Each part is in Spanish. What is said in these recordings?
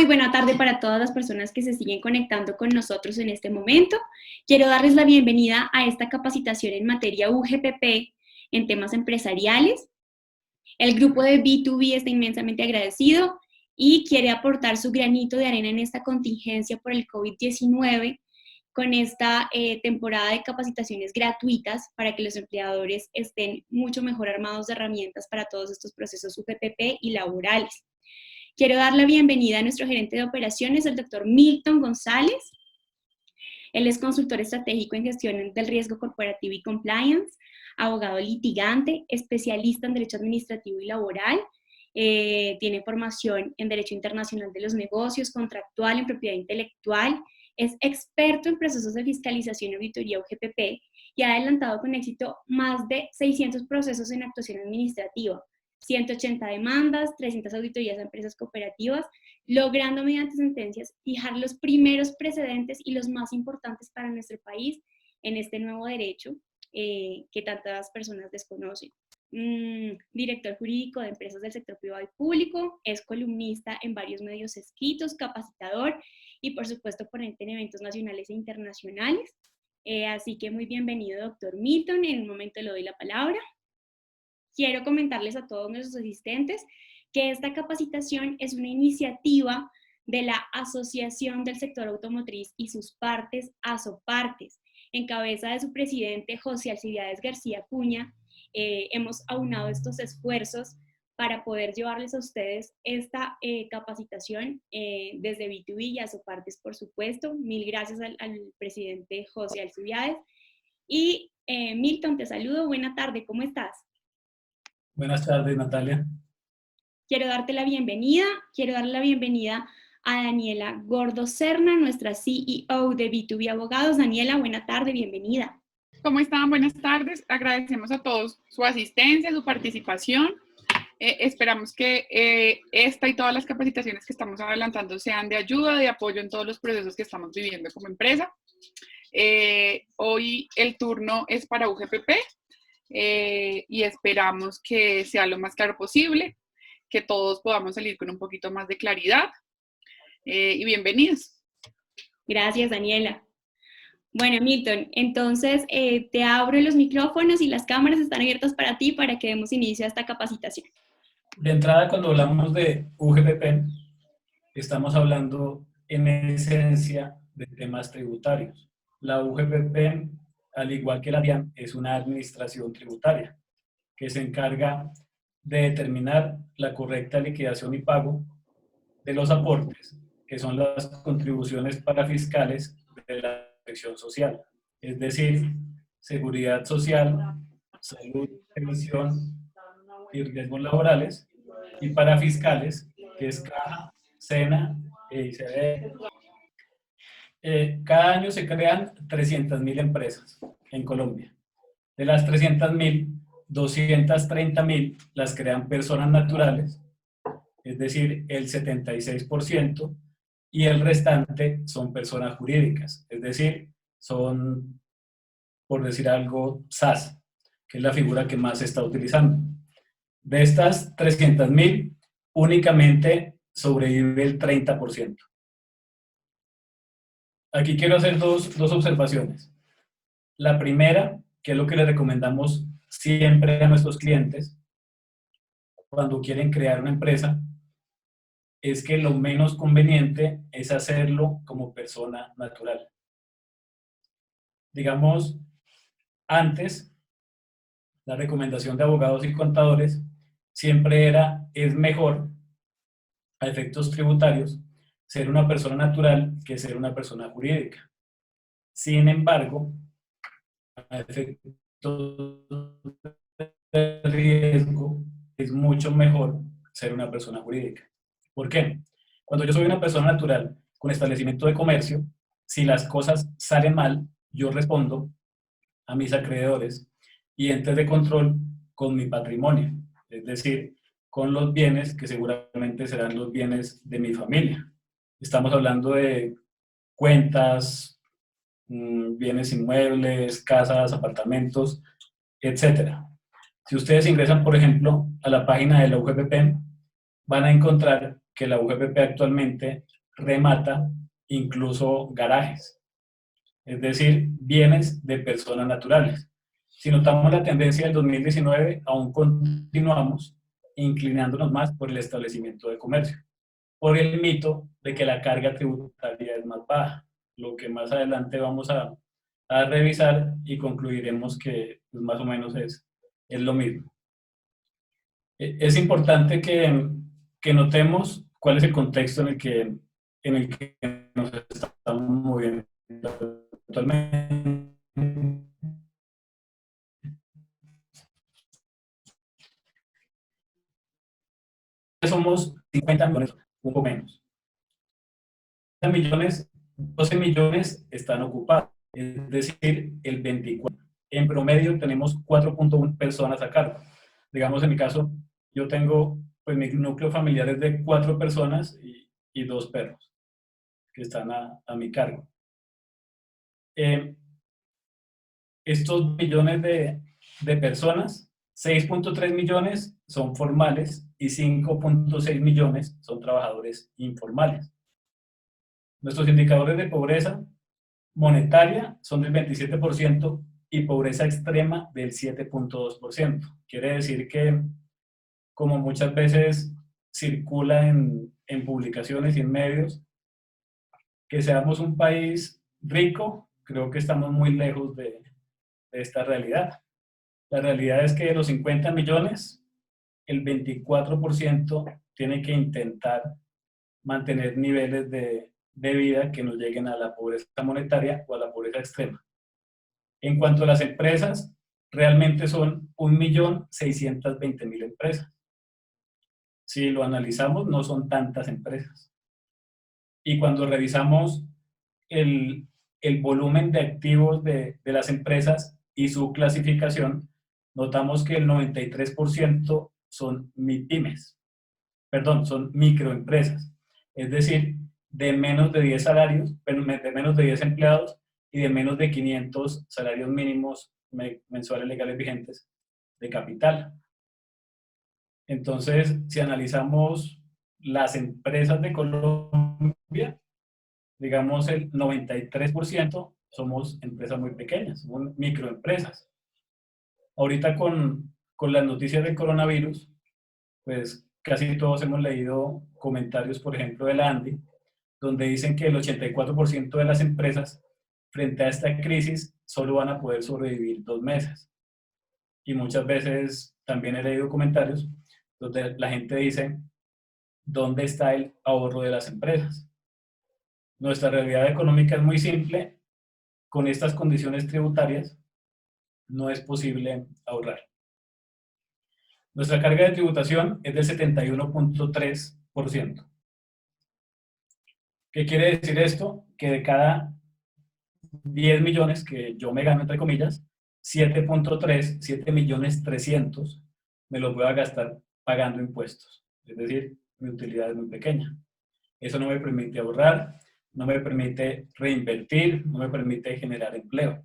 Muy buena tarde para todas las personas que se siguen conectando con nosotros en este momento. Quiero darles la bienvenida a esta capacitación en materia UGPP en temas empresariales. El grupo de B2B está inmensamente agradecido y quiere aportar su granito de arena en esta contingencia por el COVID-19 con esta temporada de capacitaciones gratuitas para que los empleadores estén mucho mejor armados de herramientas para todos estos procesos UGPP y laborales. Quiero dar la bienvenida a nuestro gerente de operaciones, el doctor Milton González. Él es consultor estratégico en gestión del riesgo corporativo y compliance, abogado litigante, especialista en derecho administrativo y laboral, tiene formación en derecho internacional de los negocios, contractual, en propiedad intelectual, es experto en procesos de fiscalización y auditoría UGPP y ha adelantado con éxito más de 600 procesos en actuación administrativa, 180 demandas, 300 auditorías a empresas cooperativas, logrando mediante sentencias fijar los primeros precedentes y los más importantes para nuestro país en este nuevo derecho que tantas personas desconocen. Director jurídico de empresas del sector privado y público, es columnista en varios medios escritos, capacitador y por supuesto ponente en eventos nacionales e internacionales. Así que muy bienvenido, doctor Milton. En un momento le doy la palabra. Quiero comentarles a todos nuestros asistentes que esta capacitación es una iniciativa de la Asociación del Sector Automotriz y sus partes, ASOPartes, en cabeza de su presidente José Alcibiades García Cuña. Hemos aunado estos esfuerzos para poder llevarles a ustedes esta capacitación desde B2B y ASOPartes, por supuesto. Mil gracias al presidente José Alcibiades. Y Milton, te saludo. Buena tarde, ¿cómo estás? Buenas tardes, Natalia. Quiero darte la bienvenida. Quiero darle la bienvenida a Daniela Gordo Serna, nuestra CEO de B2B Abogados. Daniela, buena tarde, bienvenida. ¿Cómo están? Buenas tardes. Agradecemos a todos su asistencia, su participación. Esperamos que esta y todas las capacitaciones que estamos adelantando sean de ayuda, de apoyo en todos los procesos que estamos viviendo como empresa. Hoy el turno es para UGPP. Y esperamos que sea lo más claro posible, que todos podamos salir con un poquito más de claridad y bienvenidos. Gracias, Daniela. Bueno, Milton, entonces te abro los micrófonos y las cámaras están abiertas para ti para que demos inicio a esta capacitación. De entrada, cuando hablamos de UGPP, estamos hablando en esencia de temas tributarios. La UGPP, al igual que la DIAN, es una administración tributaria que se encarga de determinar la correcta liquidación y pago de los aportes, que son las contribuciones parafiscales de la protección social, es decir, seguridad social, salud, pensión y riesgos laborales, y parafiscales, que es CAJA, SENA e ICBF. Cada año se crean 300.000 empresas en Colombia. De las 300.000, 230.000 las crean personas naturales, es decir, el 76%, y el restante son personas jurídicas, es decir, son, por decir algo, SAS, que es la figura que más se está utilizando. De estas 300.000, únicamente sobrevive el 30%. Aquí quiero hacer dos observaciones. La primera, que es lo que le recomendamos siempre a nuestros clientes cuando quieren crear una empresa, es que lo menos conveniente es hacerlo como persona natural. Digamos, antes, la recomendación de abogados y contadores siempre era, es mejor, a efectos tributarios, ser una persona natural que ser una persona jurídica. Sin embargo, a efectos de riesgo, es mucho mejor ser una persona jurídica. ¿Por qué? Cuando yo soy una persona natural con establecimiento de comercio, si las cosas salen mal, yo respondo a mis acreedores y entes de control con mi patrimonio, es decir, con los bienes que seguramente serán los bienes de mi familia. Estamos hablando de cuentas, bienes inmuebles, casas, apartamentos, etc. Si ustedes ingresan, por ejemplo, a la página de la UGPP, van a encontrar que la UGPP actualmente remata incluso garajes, es decir, bienes de personas naturales. Si notamos la tendencia del 2019, aún continuamos inclinándonos más por el establecimiento de comercio, por el mito de que la carga tributaria es más baja, lo que más adelante vamos a revisar y concluiremos que pues, más o menos es lo mismo. Es importante que notemos cuál es el contexto en el que nos estamos moviendo actualmente. Somos 50 millones, un poco menos. 12 millones están ocupados, es decir, el 24%. En promedio tenemos 4.1 personas a cargo. Digamos, en mi caso, yo tengo, pues mi núcleo familiar es de 4 personas y 2 perros que están a mi cargo. Estos millones de personas, 6.3 millones son formales y 5.6 millones son trabajadores informales. Nuestros indicadores de pobreza monetaria son del 27% y pobreza extrema del 7.2%. Quiere decir que, como muchas veces circula en publicaciones y en medios, que seamos un país rico, creo que estamos muy lejos de esta realidad. La realidad es que de los 50 millones, el 24% tiene que intentar mantener niveles de vida que no lleguen a la pobreza monetaria o a la pobreza extrema. En cuanto a las empresas, realmente son 1.620.000 empresas. Si lo analizamos, no son tantas empresas. Y cuando revisamos el volumen de activos de las empresas y su clasificación, notamos que el 93% son MIPYMES, perdón, son microempresas, es decir, de menos de 10 salarios, de menos de 10 empleados y de menos de 500 salarios mínimos mensuales legales vigentes de capital. Entonces, si analizamos las empresas de Colombia, digamos el 93% somos empresas muy pequeñas, son microempresas. Ahorita con las noticias del coronavirus, pues casi todos hemos leído comentarios, por ejemplo, de la ANDI, donde dicen que el 84% de las empresas frente a esta crisis solo van a poder sobrevivir 2 meses. Y muchas veces también he leído comentarios donde la gente dice, ¿dónde está el ahorro de las empresas? Nuestra realidad económica es muy simple. Con estas condiciones tributarias no es posible ahorrar. Nuestra carga de tributación es del 71.3%. ¿Qué quiere decir esto? Que de cada 10 millones que yo me gano, entre comillas, 7.300.000, me los voy a gastar pagando impuestos. Es decir, mi utilidad es muy pequeña. Eso no me permite ahorrar, no me permite reinvertir, no me permite generar empleo.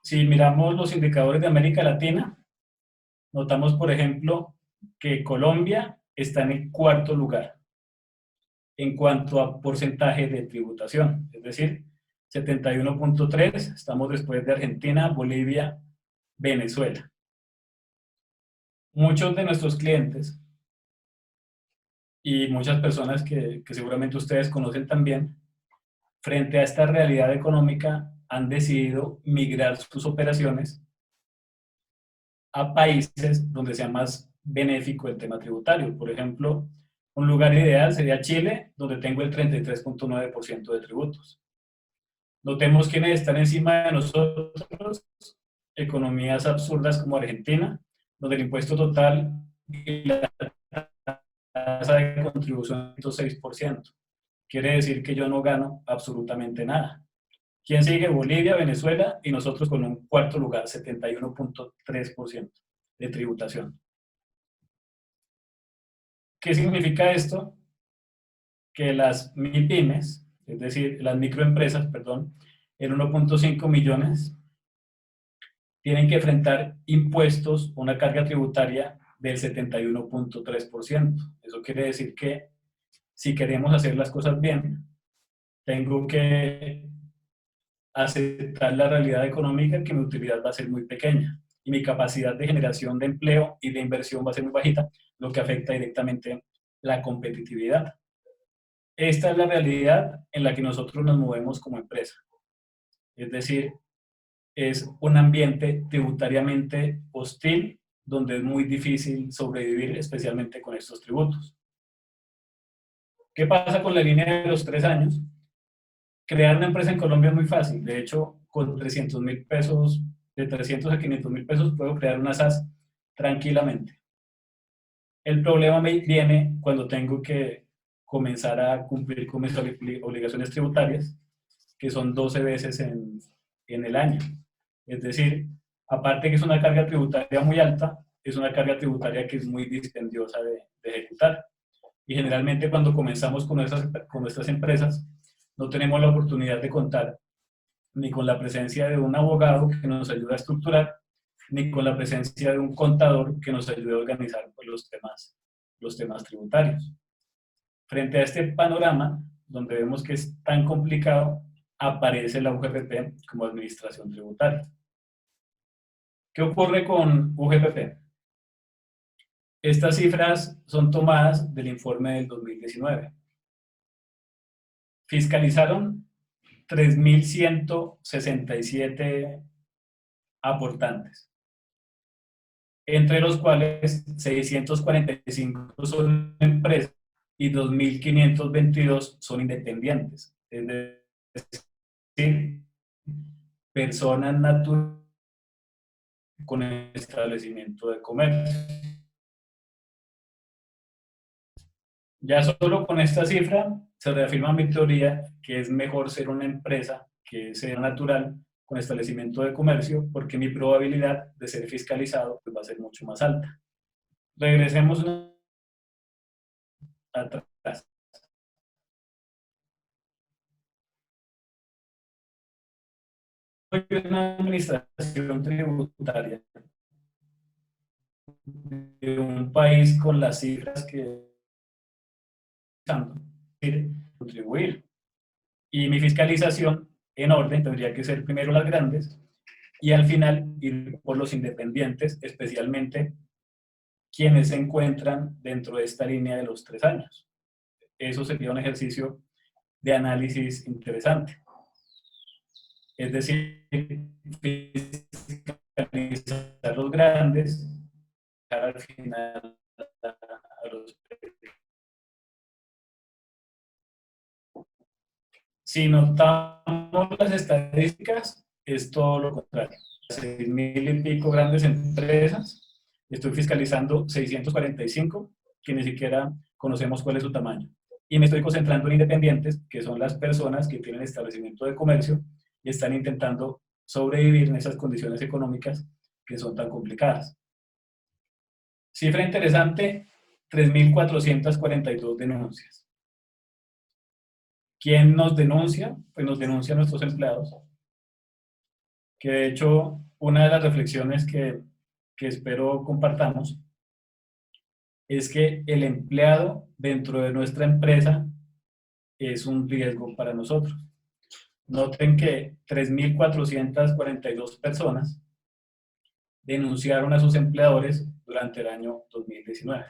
Si miramos los indicadores de América Latina, notamos, por ejemplo, que Colombia está en el 4º lugar en cuanto a porcentaje de tributación, es decir, 71.3, estamos después de Argentina, Bolivia, Venezuela. Muchos de nuestros clientes y muchas personas que seguramente ustedes conocen también, frente a esta realidad económica, han decidido migrar sus operaciones a países donde sea más benéfico el tema tributario. Por ejemplo, un lugar ideal sería Chile, donde tengo el 33.9% de tributos. Notemos quiénes están encima de nosotros, economías absurdas como Argentina, donde el impuesto total y la tasa de contribución es 6%. Quiere decir que yo no gano absolutamente nada. ¿Quién sigue? Bolivia, Venezuela y nosotros con un 4º lugar, 71.3% de tributación. ¿Qué significa esto? Que las MIPYMES, es decir, las microempresas, perdón, en 1.5 millones, tienen que enfrentar impuestos, una carga tributaria del 71.3%. Eso quiere decir que si queremos hacer las cosas bien, tengo que aceptar la realidad económica, que mi utilidad va a ser muy pequeña y mi capacidad de generación de empleo y de inversión va a ser muy bajita, lo que afecta directamente la competitividad. Esta es la realidad en la que nosotros nos movemos como empresa. Es decir, es un ambiente tributariamente hostil donde es muy difícil sobrevivir, especialmente con estos tributos. ¿Qué pasa con la línea de los 3 años? Crear una empresa en Colombia es muy fácil. De hecho, con 300.000 pesos, de 300 a 500.000 pesos, puedo crear una SAS tranquilamente. El problema me viene cuando tengo que comenzar a cumplir con mis obligaciones tributarias, que son 12 veces en el año. Es decir, aparte que es una carga tributaria muy alta, es una carga tributaria que es muy dispendiosa de ejecutar. Y generalmente cuando comenzamos con nuestras empresas, no tenemos la oportunidad de contar ni con la presencia de un abogado que nos ayude a estructurar, ni con la presencia de un contador que nos ayude a organizar pues, los temas tributarios. Frente a este panorama, donde vemos que es tan complicado, aparece la UGPP como administración tributaria. ¿Qué ocurre con UGPP? Estas cifras son tomadas del informe del 2019. Fiscalizaron 3.167 aportantes, entre los cuales 645 son empresas y 2.522 son independientes, es decir, personas naturales con establecimiento de comercio. Ya solo con esta cifra se reafirma mi teoría que es mejor ser una empresa que ser natural con establecimiento de comercio, porque mi probabilidad de ser fiscalizado pues, va a ser mucho más alta. Regresemos atrás. Soy una administración tributaria de un país con las cifras que contribuir. Y mi fiscalización en orden tendría que ser primero las grandes y al final ir por los independientes, especialmente quienes se encuentran dentro de esta línea de los 3 años. Eso sería un ejercicio de análisis interesante. Es decir, fiscalizar los grandes, al final a los Si notamos las estadísticas, es todo lo contrario. 6.000 y pico grandes empresas, estoy fiscalizando 645, que ni siquiera conocemos cuál es su tamaño. Y me estoy concentrando en independientes, que son las personas que tienen establecimiento de comercio y están intentando sobrevivir en esas condiciones económicas que son tan complicadas. Cifra interesante, 3.442 denuncias. ¿Quién nos denuncia? Pues nos denuncian nuestros empleados. Que de hecho, una de las reflexiones que espero compartamos es que el empleado dentro de nuestra empresa es un riesgo para nosotros. Noten que 3.442 personas denunciaron a sus empleadores durante el año 2019.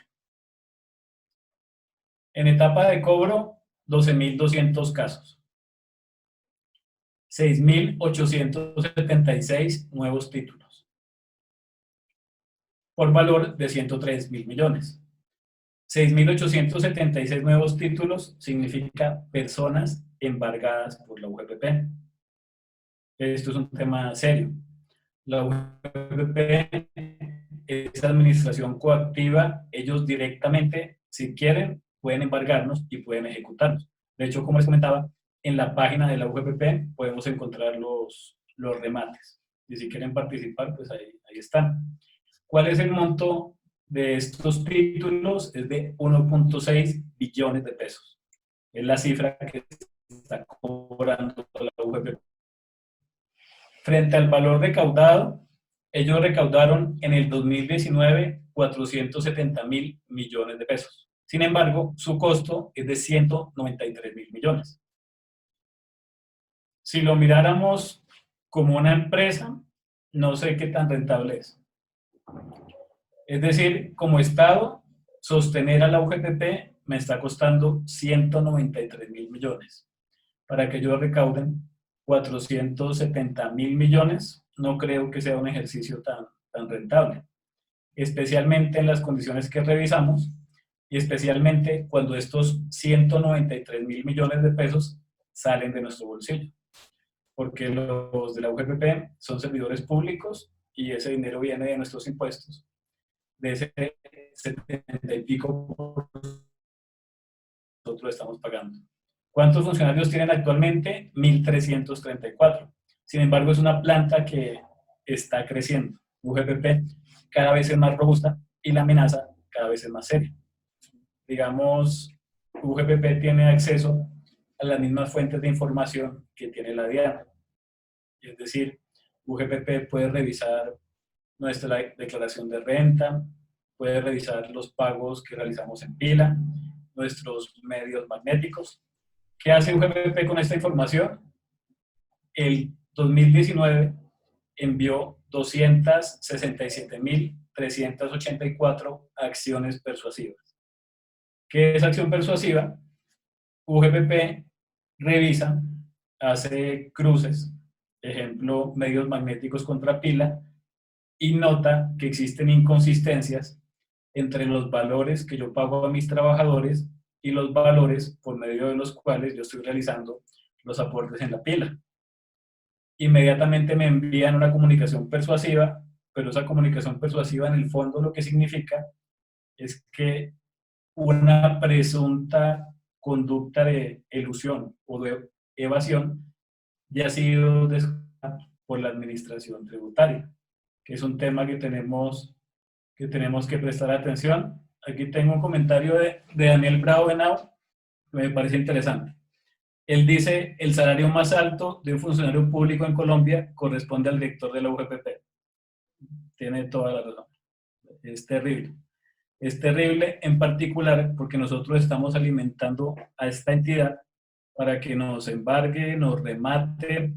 En etapa de cobro, 12.200 casos. 6.876 nuevos títulos. Por valor de 103.000 millones. 6.876 nuevos títulos significa personas embargadas por la UGPP. Esto es un tema serio. La UGPP es administración coactiva. Ellos directamente, si quieren, pueden embargarnos y pueden ejecutarnos. De hecho, como les comentaba, en la página de la UGPP podemos encontrar los remates. Y si quieren participar, pues ahí están. ¿Cuál es el monto de estos títulos? Es de 1.6 billones de pesos. Es la cifra que está cobrando la UGPP. Frente al valor recaudado, ellos recaudaron en el 2019 470.000 millones de pesos. Sin embargo, su costo es de 193.000 millones. Si lo miráramos como una empresa, no sé qué tan rentable es. Es decir, como Estado, sostener a la UGPP me está costando 193.000 millones. Para que ellos recauden 470.000 millones, no creo que sea un ejercicio tan rentable, especialmente en las condiciones que revisamos y especialmente cuando estos 193.000 millones de pesos salen de nuestro bolsillo, porque los de la UGPP son servidores públicos y ese dinero viene de nuestros impuestos, de ese 70 y pico por nosotros estamos pagando. ¿Cuántos funcionarios tienen actualmente? 1.334. Sin embargo, es una planta que está creciendo. UGPP cada vez es más robusta y la amenaza cada vez es más seria. Digamos, UGPP tiene acceso a las mismas fuentes de información que tiene la DIAN. Es decir, UGPP puede revisar nuestra declaración de renta, puede revisar los pagos que realizamos en pila, nuestros medios magnéticos. ¿Qué hace UGPP con esta información? El 2019 envió 267.384 acciones persuasivas. ¿Qué es acción persuasiva? UGPP revisa, hace cruces, ejemplo, medios magnéticos contra pila, y nota que existen inconsistencias entre los valores que yo pago a mis trabajadores y los valores por medio de los cuales yo estoy realizando los aportes en la pila. Inmediatamente me envían una comunicación persuasiva, pero esa comunicación persuasiva en el fondo lo que significa es que una presunta conducta de elusión o de evasión ya ha sido descubierta por la administración tributaria, que es un tema que tenemos que prestar atención. Aquí tengo un comentario de Daniel Bravo Henao que me parece interesante. Él dice, el salario más alto de un funcionario público en Colombia corresponde al director de la UGPP. Tiene toda la razón. Es terrible. Es terrible en particular porque nosotros estamos alimentando a esta entidad para que nos embargue, nos remate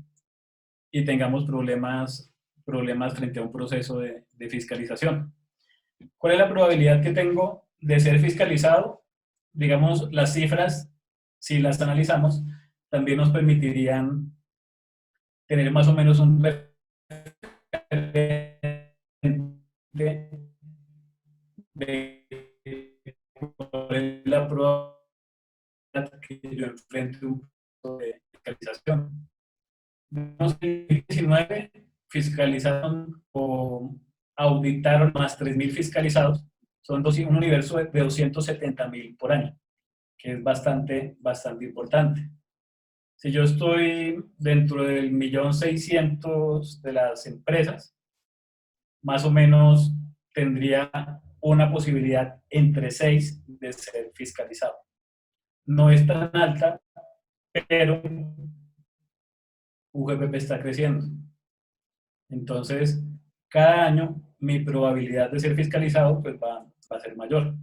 y tengamos problemas frente a un proceso de fiscalización. ¿Cuál es la probabilidad que tengo de ser fiscalizado? Digamos, las cifras, si las analizamos, también nos permitirían tener más o menos un de la probabilidad que yo enfrente un proceso de fiscalización. En 2019 fiscalizaron o auditaron más 3.000 fiscalizados, son un universo de 270.000 por año, que es bastante importante. Si yo estoy dentro del 1.600.000 de las empresas, más o menos tendría una posibilidad entre 6 de ser fiscalizado. No es tan alta, pero UGPP está creciendo. Entonces, cada año mi probabilidad de ser fiscalizado pues va a ser mayor.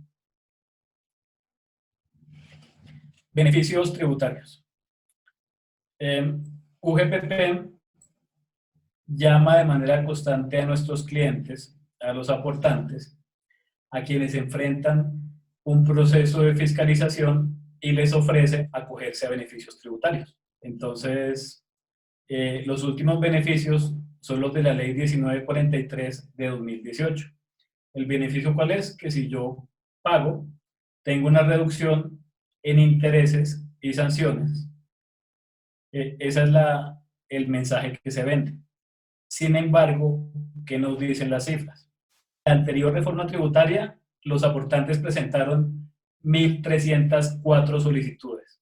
Beneficios tributarios. UGPP llama de manera constante a nuestros clientes, a los aportantes, a quienes enfrentan un proceso de fiscalización y les ofrece acogerse a beneficios tributarios. Entonces, los últimos beneficios son los de la Ley 1943 de 2018. ¿El beneficio cuál es? Que si yo pago, tengo una reducción en intereses y sanciones. Ese es el mensaje que se vende. Sin embargo, ¿qué nos dicen las cifras? En la anterior reforma tributaria, los aportantes presentaron 1.304 solicitudes,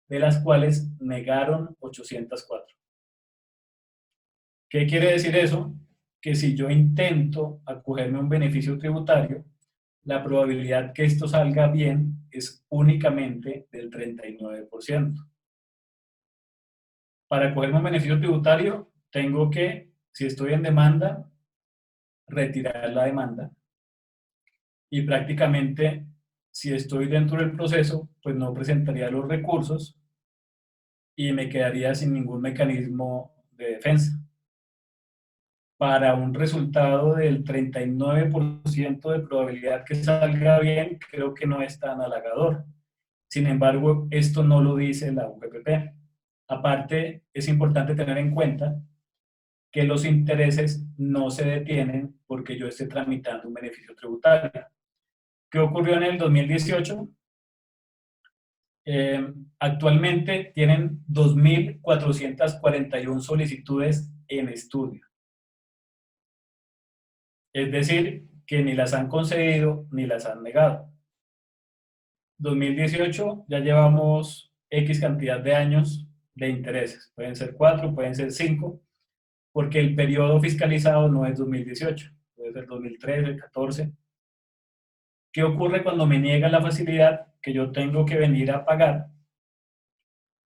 de las cuales negaron 804. ¿Qué quiere decir eso? Que si yo intento acogerme a un beneficio tributario, la probabilidad que esto salga bien es únicamente del 39%. Para acogerme a un beneficio tributario, tengo que, si estoy en demanda, retirar la demanda, y prácticamente si estoy dentro del proceso, pues no presentaría los recursos y me quedaría sin ningún mecanismo de defensa. Para un resultado del 39% de probabilidad que salga bien, creo que no es tan halagador. Sin embargo, esto no lo dice la UGPP. Aparte, es importante tener en cuenta que los intereses no se detienen porque yo esté tramitando un beneficio tributario. ¿Qué ocurrió en el 2018? Actualmente tienen 2.441 solicitudes en estudio. Es decir, que ni las han concedido ni las han negado. 2018 ya llevamos X cantidad de años de intereses. Pueden ser 4, pueden ser 5, porque el periodo fiscalizado no es 2018, puede ser 2013, 14. ¿Qué ocurre cuando me niegan la facilidad? Que yo tengo que venir a pagar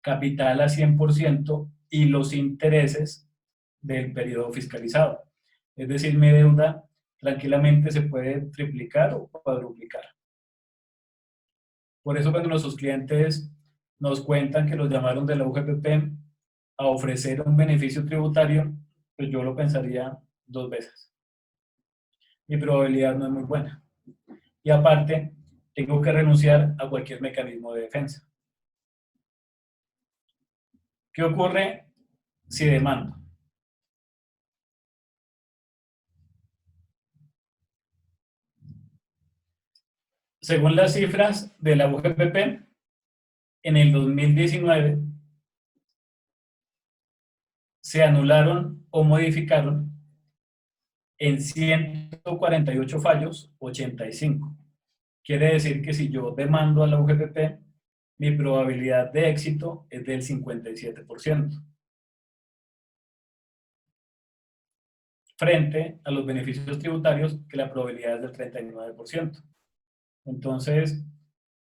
capital a 100% y los intereses del periodo fiscalizado. Es decir, mi deuda tranquilamente se puede triplicar o cuadruplicar. Por eso cuando nuestros clientes nos cuentan que los llamaron de la UGPP a ofrecer un beneficio tributario, pues yo lo pensaría 2 veces. Mi probabilidad no es muy buena. Y aparte, tengo que renunciar a cualquier mecanismo de defensa. ¿Qué ocurre si demando? Según las cifras de la UGPP, en el 2019 se anularon o modificaron en 148 fallos, 85. Quiere decir que si yo demando a la UGPP, mi probabilidad de éxito es del 57%. Frente a los beneficios tributarios, que la probabilidad es del 39%. Entonces,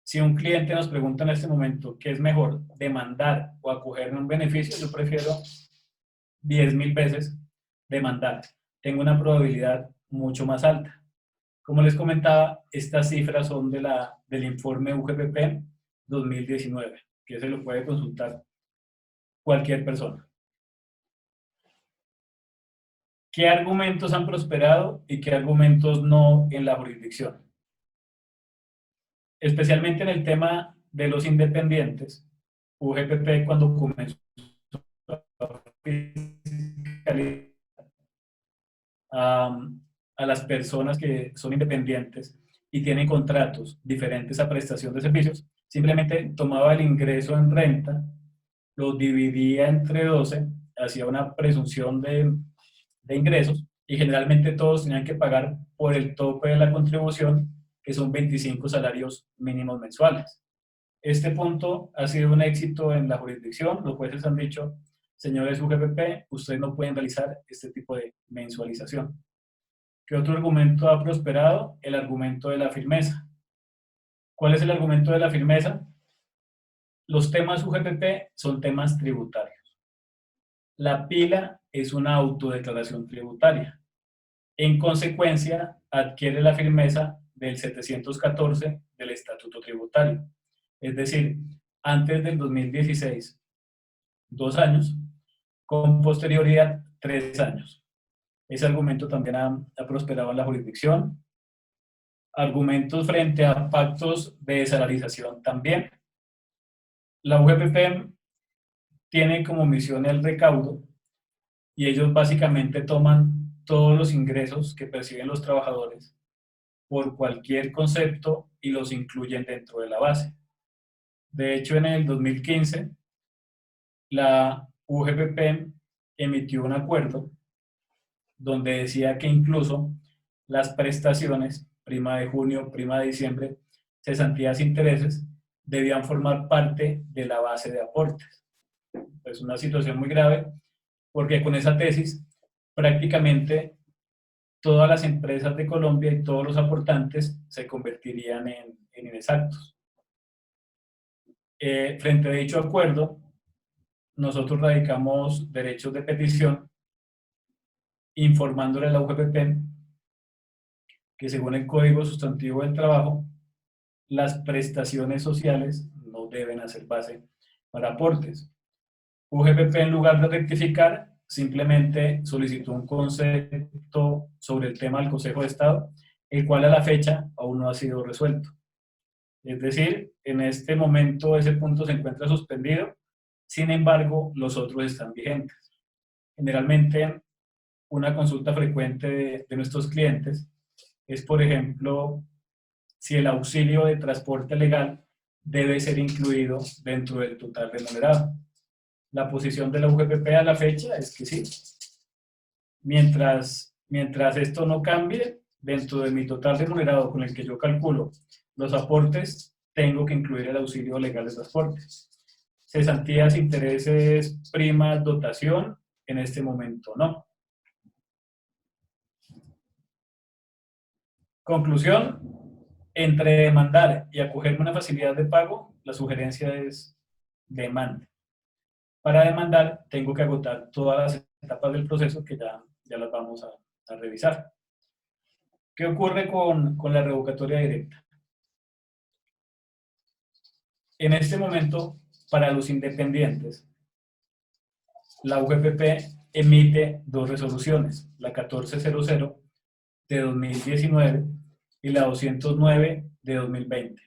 si un cliente nos pregunta en este momento qué es mejor, demandar o acogerme un beneficio, yo prefiero 10.000 veces demandar. Tengo una probabilidad mucho más alta. Como les comentaba, estas cifras son del informe UGPP 2019, que se lo puede consultar cualquier persona. ¿Qué argumentos han prosperado y qué argumentos no en la jurisdicción? Especialmente en el tema de los independientes, UGPP cuando comenzó a las personas que son independientes y tienen contratos diferentes a prestación de servicios, simplemente tomaba el ingreso en renta, lo dividía entre 12, hacía una presunción de ingresos y generalmente todos tenían que pagar por el tope de la contribución, que son 25 salarios mínimos mensuales. Este punto ha sido un éxito en la jurisdicción. Los jueces han dicho, señores UGPP, ustedes no pueden realizar este tipo de mensualización. ¿Qué otro argumento ha prosperado? El argumento de la firmeza. ¿Cuál es el argumento de la firmeza? Los temas UGPP son temas tributarios. La pila es una autodeclaración tributaria. En consecuencia, adquiere la firmeza del 714 del Estatuto Tributario. Es decir, antes del 2016, 2 años, con posterioridad, 3 años. Ese argumento también ha prosperado en la jurisdicción. Argumentos frente a pactos de desalarización también. La UGPP tiene como misión el recaudo y ellos básicamente toman todos los ingresos que perciben los trabajadores por cualquier concepto y los incluyen dentro de la base. De hecho, en el 2015, la UGPP emitió un acuerdo donde decía que incluso las prestaciones, prima de junio, prima de diciembre, cesantías e intereses, debían formar parte de la base de aportes. Es una situación muy grave porque con esa tesis prácticamente todas las empresas de Colombia y todos los aportantes se convertirían en inexactos. Frente a dicho acuerdo, nosotros radicamos derechos de petición informándole a la UGPP que según el Código Sustantivo del Trabajo, las prestaciones sociales no deben hacer base para aportes. UGPP, en lugar de rectificar, simplemente solicitó un concepto sobre el tema del Consejo de Estado, el cual a la fecha aún no ha sido resuelto. Es decir, en este momento ese punto se encuentra suspendido, sin embargo, los otros están vigentes. Generalmente, una consulta frecuente de nuestros clientes es, por ejemplo, si el auxilio de transporte legal debe ser incluido dentro del total remunerado. La posición de la UGPP a la fecha es que sí. Mientras esto no cambie, dentro de mi total remunerado con el que yo calculo los aportes, tengo que incluir el auxilio legal de transporte. Cesantías, intereses, primas, dotación, en este momento no. Conclusión, entre demandar y acogerme una facilidad de pago, la sugerencia es demanda. Para demandar, tengo que agotar todas las etapas del proceso que ya las vamos a revisar. ¿Qué ocurre con la revocatoria directa? En este momento, para los independientes, la UGPP emite dos resoluciones, la 1400 de 2019 y la 209 de 2020.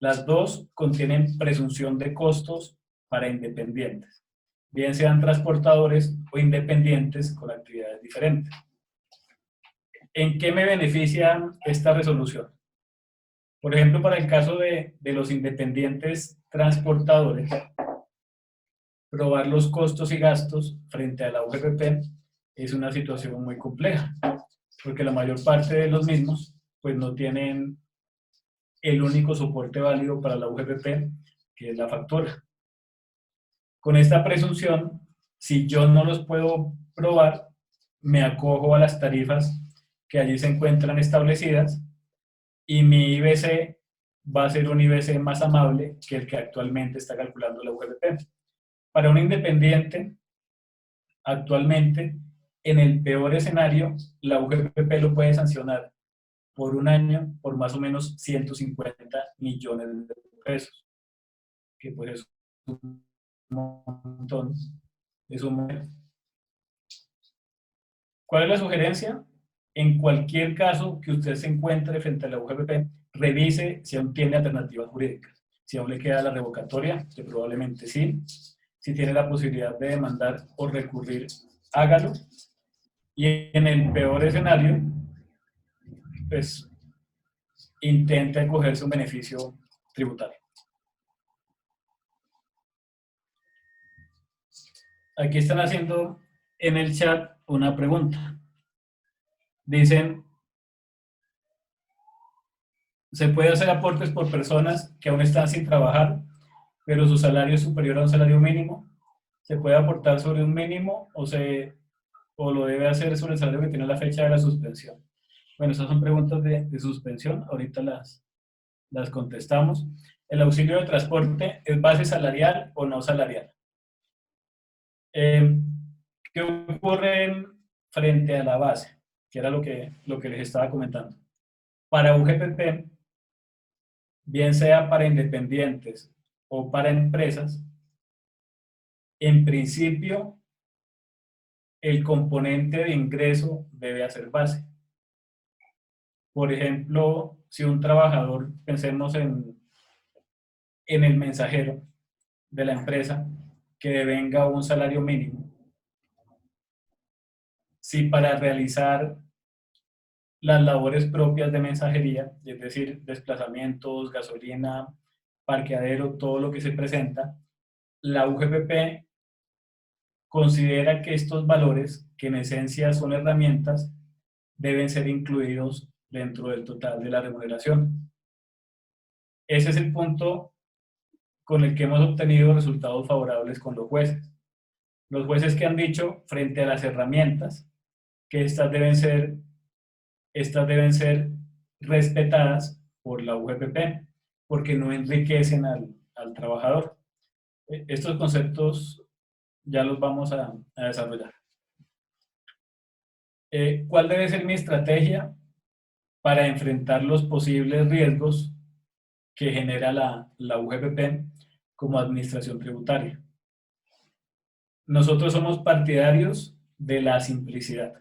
Las dos contienen presunción de costos para independientes, bien sean transportadores o independientes con actividades diferentes. ¿En qué me beneficia esta resolución? Por ejemplo, para el caso de los independientes transportadores, probar los costos y gastos frente a la UGPP es una situación muy compleja, porque la mayor parte de los mismos pues no tienen el único soporte válido para la UGPP, que es la factura. Con esta presunción, si yo no los puedo probar, me acojo a las tarifas que allí se encuentran establecidas y mi IBC va a ser un IBC más amable que el que actualmente está calculando la UGPP. Para un independiente, actualmente, en el peor escenario, la UGPP lo puede sancionar por un año por más o menos 150 millones de pesos, que pues es un montón, es un montón. ¿Cuál es la sugerencia? En cualquier caso que usted se encuentre frente a la UGPP, revise si aún tiene alternativas jurídicas. Si aún le queda la revocatoria, que probablemente sí. Si tiene la posibilidad de demandar o recurrir, hágalo. Y en el peor escenario, pues intente acogerse un beneficio tributario. Aquí están haciendo en el chat una pregunta. Dicen, ¿se puede hacer aportes por personas que aún están sin trabajar, pero su salario es superior a un salario mínimo? ¿Se puede aportar sobre un mínimo o lo debe hacer sobre el salario que tiene la fecha de la suspensión? Bueno, esas son preguntas de suspensión, ahorita las contestamos. ¿El auxilio de transporte es base salarial o no salarial? ¿Qué ocurre frente a la base? Que era lo que les estaba comentando. Para UGPP, bien sea para independientes o para empresas, en principio, el componente de ingreso debe hacer base. Por ejemplo, si un trabajador, pensemos en el mensajero de la empresa, que devenga un salario mínimo, si para realizar las labores propias de mensajería, es decir, desplazamientos, gasolina, parqueadero, todo lo que se presenta, la UGPP considera que estos valores, que en esencia son herramientas, deben ser incluidos dentro del total de la remuneración. Ese es el punto con el que hemos obtenido resultados favorables con los jueces. Los jueces que han dicho frente a las herramientas que estas deben ser respetadas por la UGPP porque no enriquecen al trabajador. Estos conceptos ya los vamos a desarrollar. ¿Cuál debe ser mi estrategia para enfrentar los posibles riesgos que genera la UGPP como administración tributaria. Nosotros somos partidarios de la simplicidad.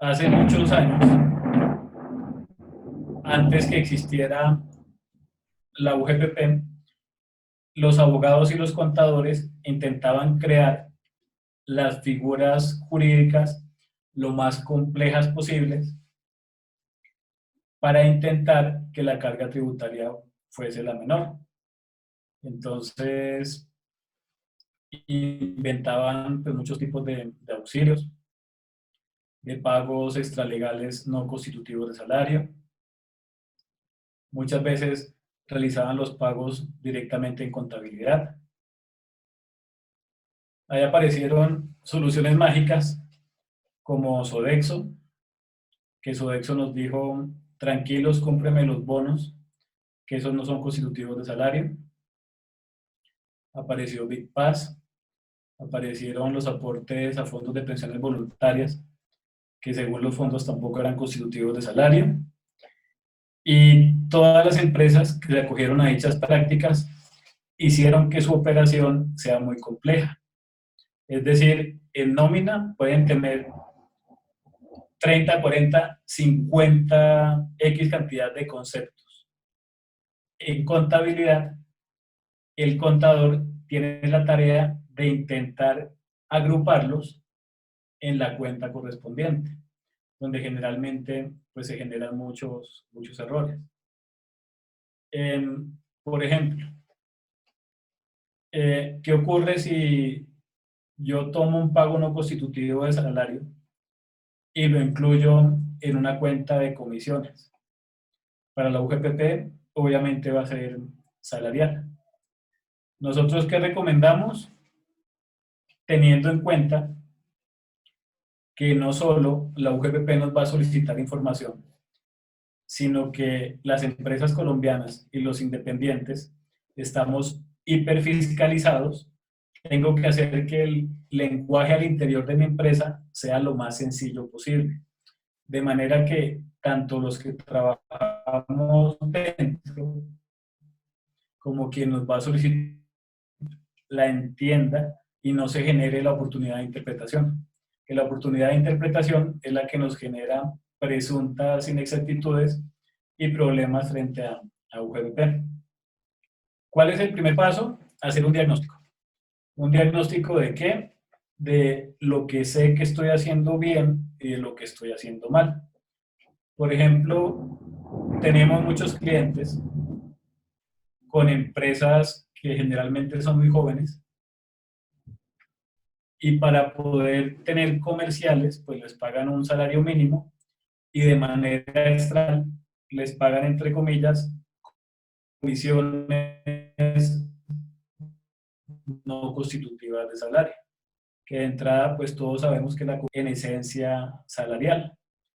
Hace muchos años, antes que existiera la UGPP, los abogados y los contadores intentaban crear las figuras jurídicas lo más complejas posibles para intentar que la carga tributaria fuese la menor. Entonces, inventaban pues, muchos tipos de auxilios, de pagos extralegales no constitutivos de salario. Muchas veces realizaban los pagos directamente en contabilidad. Ahí aparecieron soluciones mágicas como Sodexo, que Sodexo nos dijo, tranquilos, cómprenme los bonos, que esos no son constitutivos de salario. Apareció BigPass, aparecieron los aportes a fondos de pensiones voluntarias, que según los fondos tampoco eran constitutivos de salario. Y todas las empresas que se acogieron a dichas prácticas hicieron que su operación sea muy compleja. Es decir, en nómina pueden tener 30, 40, 50 X cantidad de conceptos. En contabilidad, el contador tiene la tarea de intentar agruparlos en la cuenta correspondiente, donde generalmente pues, se generan muchos errores. Por ejemplo, ¿qué ocurre si yo tomo un pago no constitutivo de salario y lo incluyo en una cuenta de comisiones? Para la UGPP, obviamente va a ser salarial. ¿Nosotros qué recomendamos? Teniendo en cuenta que no solo la UGPP nos va a solicitar información, sino que las empresas colombianas y los independientes estamos hiperfiscalizados. Tengo que hacer que el lenguaje al interior de mi empresa sea lo más sencillo posible, de manera que tanto los que trabajamos dentro como quien nos va a solicitar la entienda y no se genere la oportunidad de interpretación. Que la oportunidad de interpretación es la que nos genera presuntas inexactitudes y problemas frente a UGPP. ¿Cuál es el primer paso? Hacer un diagnóstico. ¿Un diagnóstico de qué? De lo que sé que estoy haciendo bien y de lo que estoy haciendo mal. Por ejemplo, tenemos muchos clientes con empresas que generalmente son muy jóvenes y para poder tener comerciales, pues les pagan un salario mínimo y de manera extra les pagan, entre comillas, comisiones no constitutivas de salario, que de entrada pues todos sabemos que la en esencia salarial.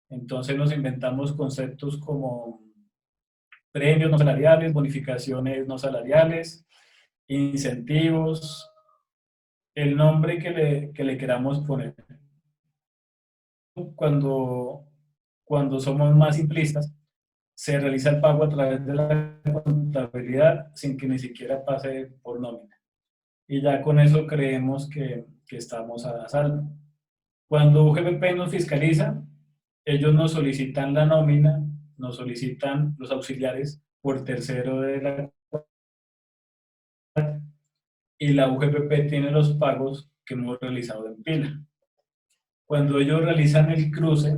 Entonces nos inventamos conceptos como premios no salariales, bonificaciones no salariales, incentivos, el nombre que le queramos poner. Cuando somos más simplistas, se realiza el pago a través de la contabilidad sin que ni siquiera pase por nómina. Y ya con eso creemos que estamos a salvo. Cuando UGPP nos fiscaliza, ellos nos solicitan la nómina, nos solicitan los auxiliares por tercero de la y la UGPP tiene los pagos que hemos realizado en pila. Cuando ellos realizan el cruce,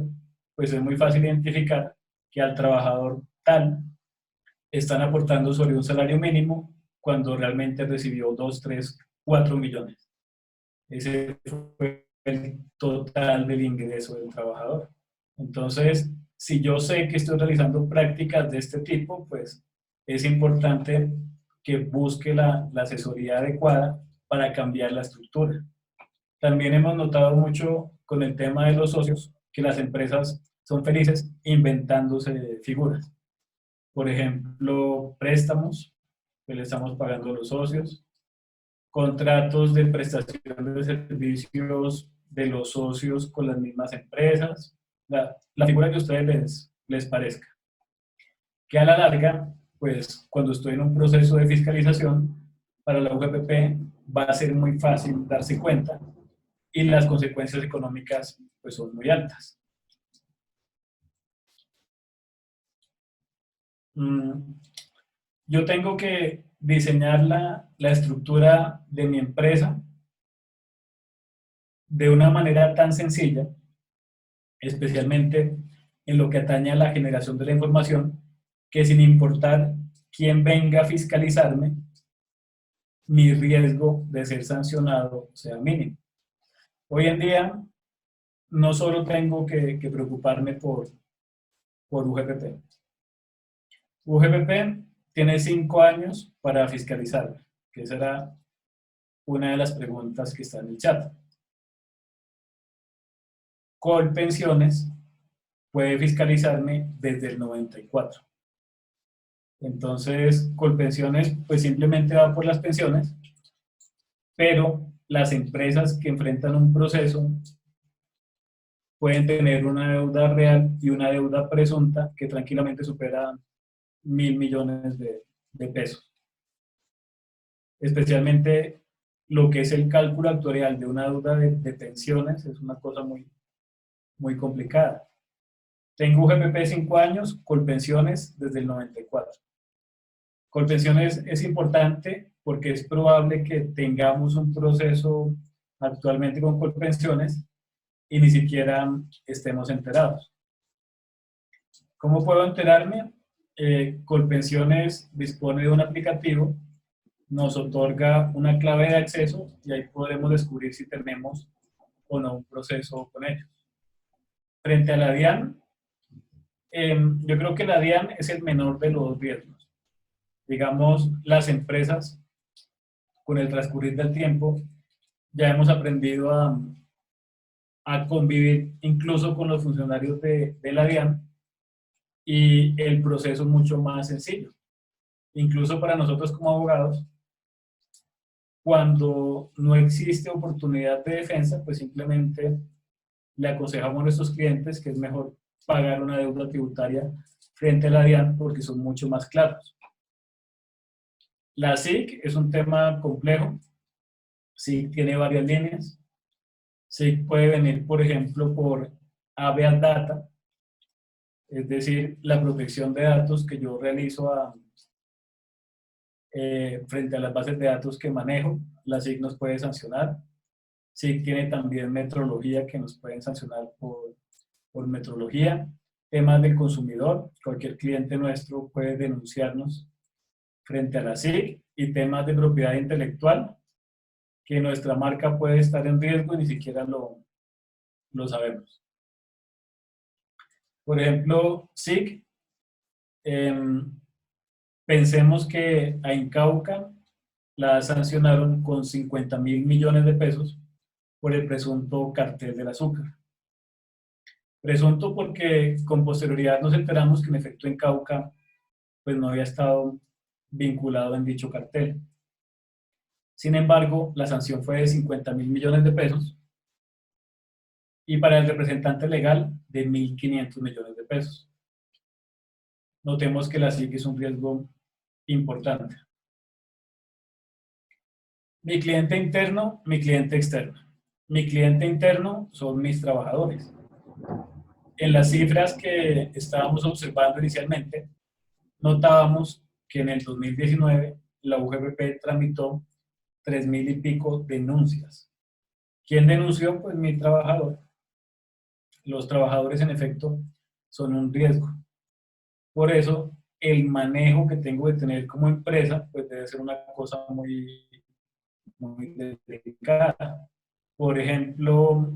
pues es muy fácil identificar que al trabajador tal están aportando sobre un salario mínimo cuando realmente recibió 2, 3, 4 millones. Ese fue el total del ingreso del trabajador. Entonces, si yo sé que estoy realizando prácticas de este tipo, pues es importante que busque la asesoría adecuada para cambiar la estructura. También hemos notado mucho con el tema de los socios que las empresas son felices inventándose figuras. Por ejemplo, préstamos que le estamos pagando a los socios, contratos de prestación de servicios de los socios con las mismas empresas. La figura que ustedes les parezca. Que a la larga, pues cuando estoy en un proceso de fiscalización, para la UGPP va a ser muy fácil darse cuenta y las consecuencias económicas pues son muy altas. Yo tengo que diseñar la estructura de mi empresa de una manera tan sencilla, especialmente en lo que atañe a la generación de la información, que sin importar quién venga a fiscalizarme, mi riesgo de ser sancionado sea mínimo. Hoy en día, no solo tengo que preocuparme por UGPP. UGPP tiene 5 años para fiscalizar, que esa era una de las preguntas que está en el chat. Colpensiones puede fiscalizarme desde el 94. Entonces, Colpensiones pues simplemente va por las pensiones, pero las empresas que enfrentan un proceso pueden tener una deuda real y una deuda presunta que tranquilamente supera 1.000 millones de pesos. Especialmente lo que es el cálculo actuarial de una deuda de pensiones es una cosa muy complicada. Tengo UGPP 5 años, Colpensiones desde el 94. Colpensiones es importante porque es probable que tengamos un proceso actualmente con Colpensiones y ni siquiera estemos enterados. ¿Cómo puedo enterarme? Colpensiones dispone de un aplicativo, nos otorga una clave de acceso y ahí podemos descubrir si tenemos o no un proceso con ellos. Frente a la DIAN, yo creo que la DIAN es el menor de los riesgos. Digamos, las empresas, con el transcurrir del tiempo, ya hemos aprendido a convivir incluso con los funcionarios de la DIAN y el proceso es mucho más sencillo. Incluso para nosotros como abogados, cuando no existe oportunidad de defensa, pues simplemente le aconsejamos a nuestros clientes que es mejor pagar una deuda tributaria frente a la DIAN porque son mucho más claros. La SIC es un tema complejo. SIC tiene varias líneas. SIC puede venir, por ejemplo, por habeas data, es decir, la protección de datos que yo realizo frente a las bases de datos que manejo. La SIC nos puede sancionar. SIC tiene también metrología que nos pueden sancionar por metrología. Temas del consumidor, cualquier cliente nuestro puede denunciarnos frente a la SIC, y temas de propiedad intelectual, que nuestra marca puede estar en riesgo y ni siquiera lo sabemos. Por ejemplo, SIC, pensemos que a Incauca la sancionaron con 50.000 millones de pesos por el presunto cartel del azúcar. Presunto porque con posterioridad nos enteramos que en efecto Incauca pues no había estado vinculado en dicho cartel. Sin embargo, la sanción fue de 50.000 millones de pesos y para el representante legal de 1.500 millones de pesos. Notemos que la SIC es un riesgo importante. Mi cliente interno, mi cliente externo. Mi cliente interno son mis trabajadores. En las cifras que estábamos observando inicialmente, notábamos que en el 2019 la UGPP tramitó 3.000 y pico denuncias. ¿Quién denunció? Pues mi trabajador. Los trabajadores en efecto son un riesgo. Por eso el manejo que tengo de tener como empresa pues debe ser una cosa muy delicada. Por ejemplo,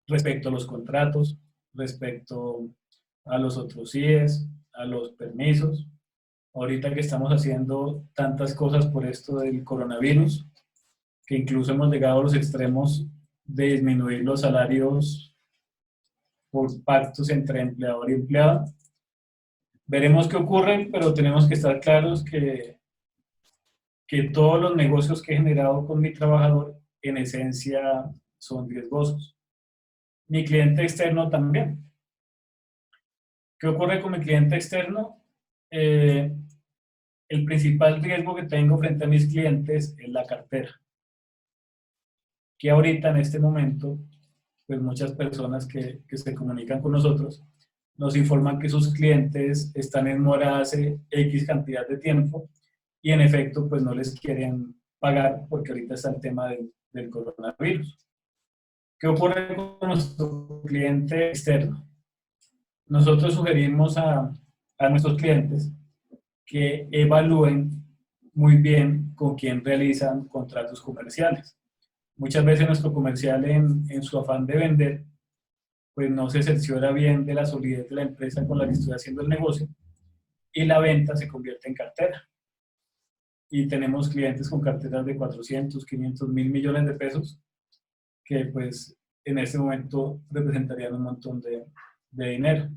respecto a los contratos, respecto a los otros CIEs, a los permisos. Ahorita que estamos haciendo tantas cosas por esto del coronavirus, que incluso hemos llegado a los extremos de disminuir los salarios por pactos entre empleador y empleado. Veremos qué ocurre, pero tenemos que estar claros que todos los negocios que he generado con mi trabajador en esencia son riesgosos. Mi cliente externo también. ¿Qué ocurre con mi cliente externo? El principal riesgo que tengo frente a mis clientes es la cartera. Que ahorita, en este momento, pues muchas personas que se comunican con nosotros nos informan que sus clientes están en mora hace X cantidad de tiempo y en efecto pues no les quieren pagar porque ahorita está el tema del coronavirus. ¿Qué ocurre con nuestro cliente externo? Nosotros sugerimos a nuestros clientes que evalúen muy bien con quién realizan contratos comerciales. Muchas veces nuestro comercial en su afán de vender, pues no se cerciora bien de la solidez de la empresa con la que estoy haciendo el negocio y la venta se convierte en cartera. Y tenemos clientes con carteras de 400, 500, 1.000 millones de pesos que pues en este momento representarían un montón de dinero.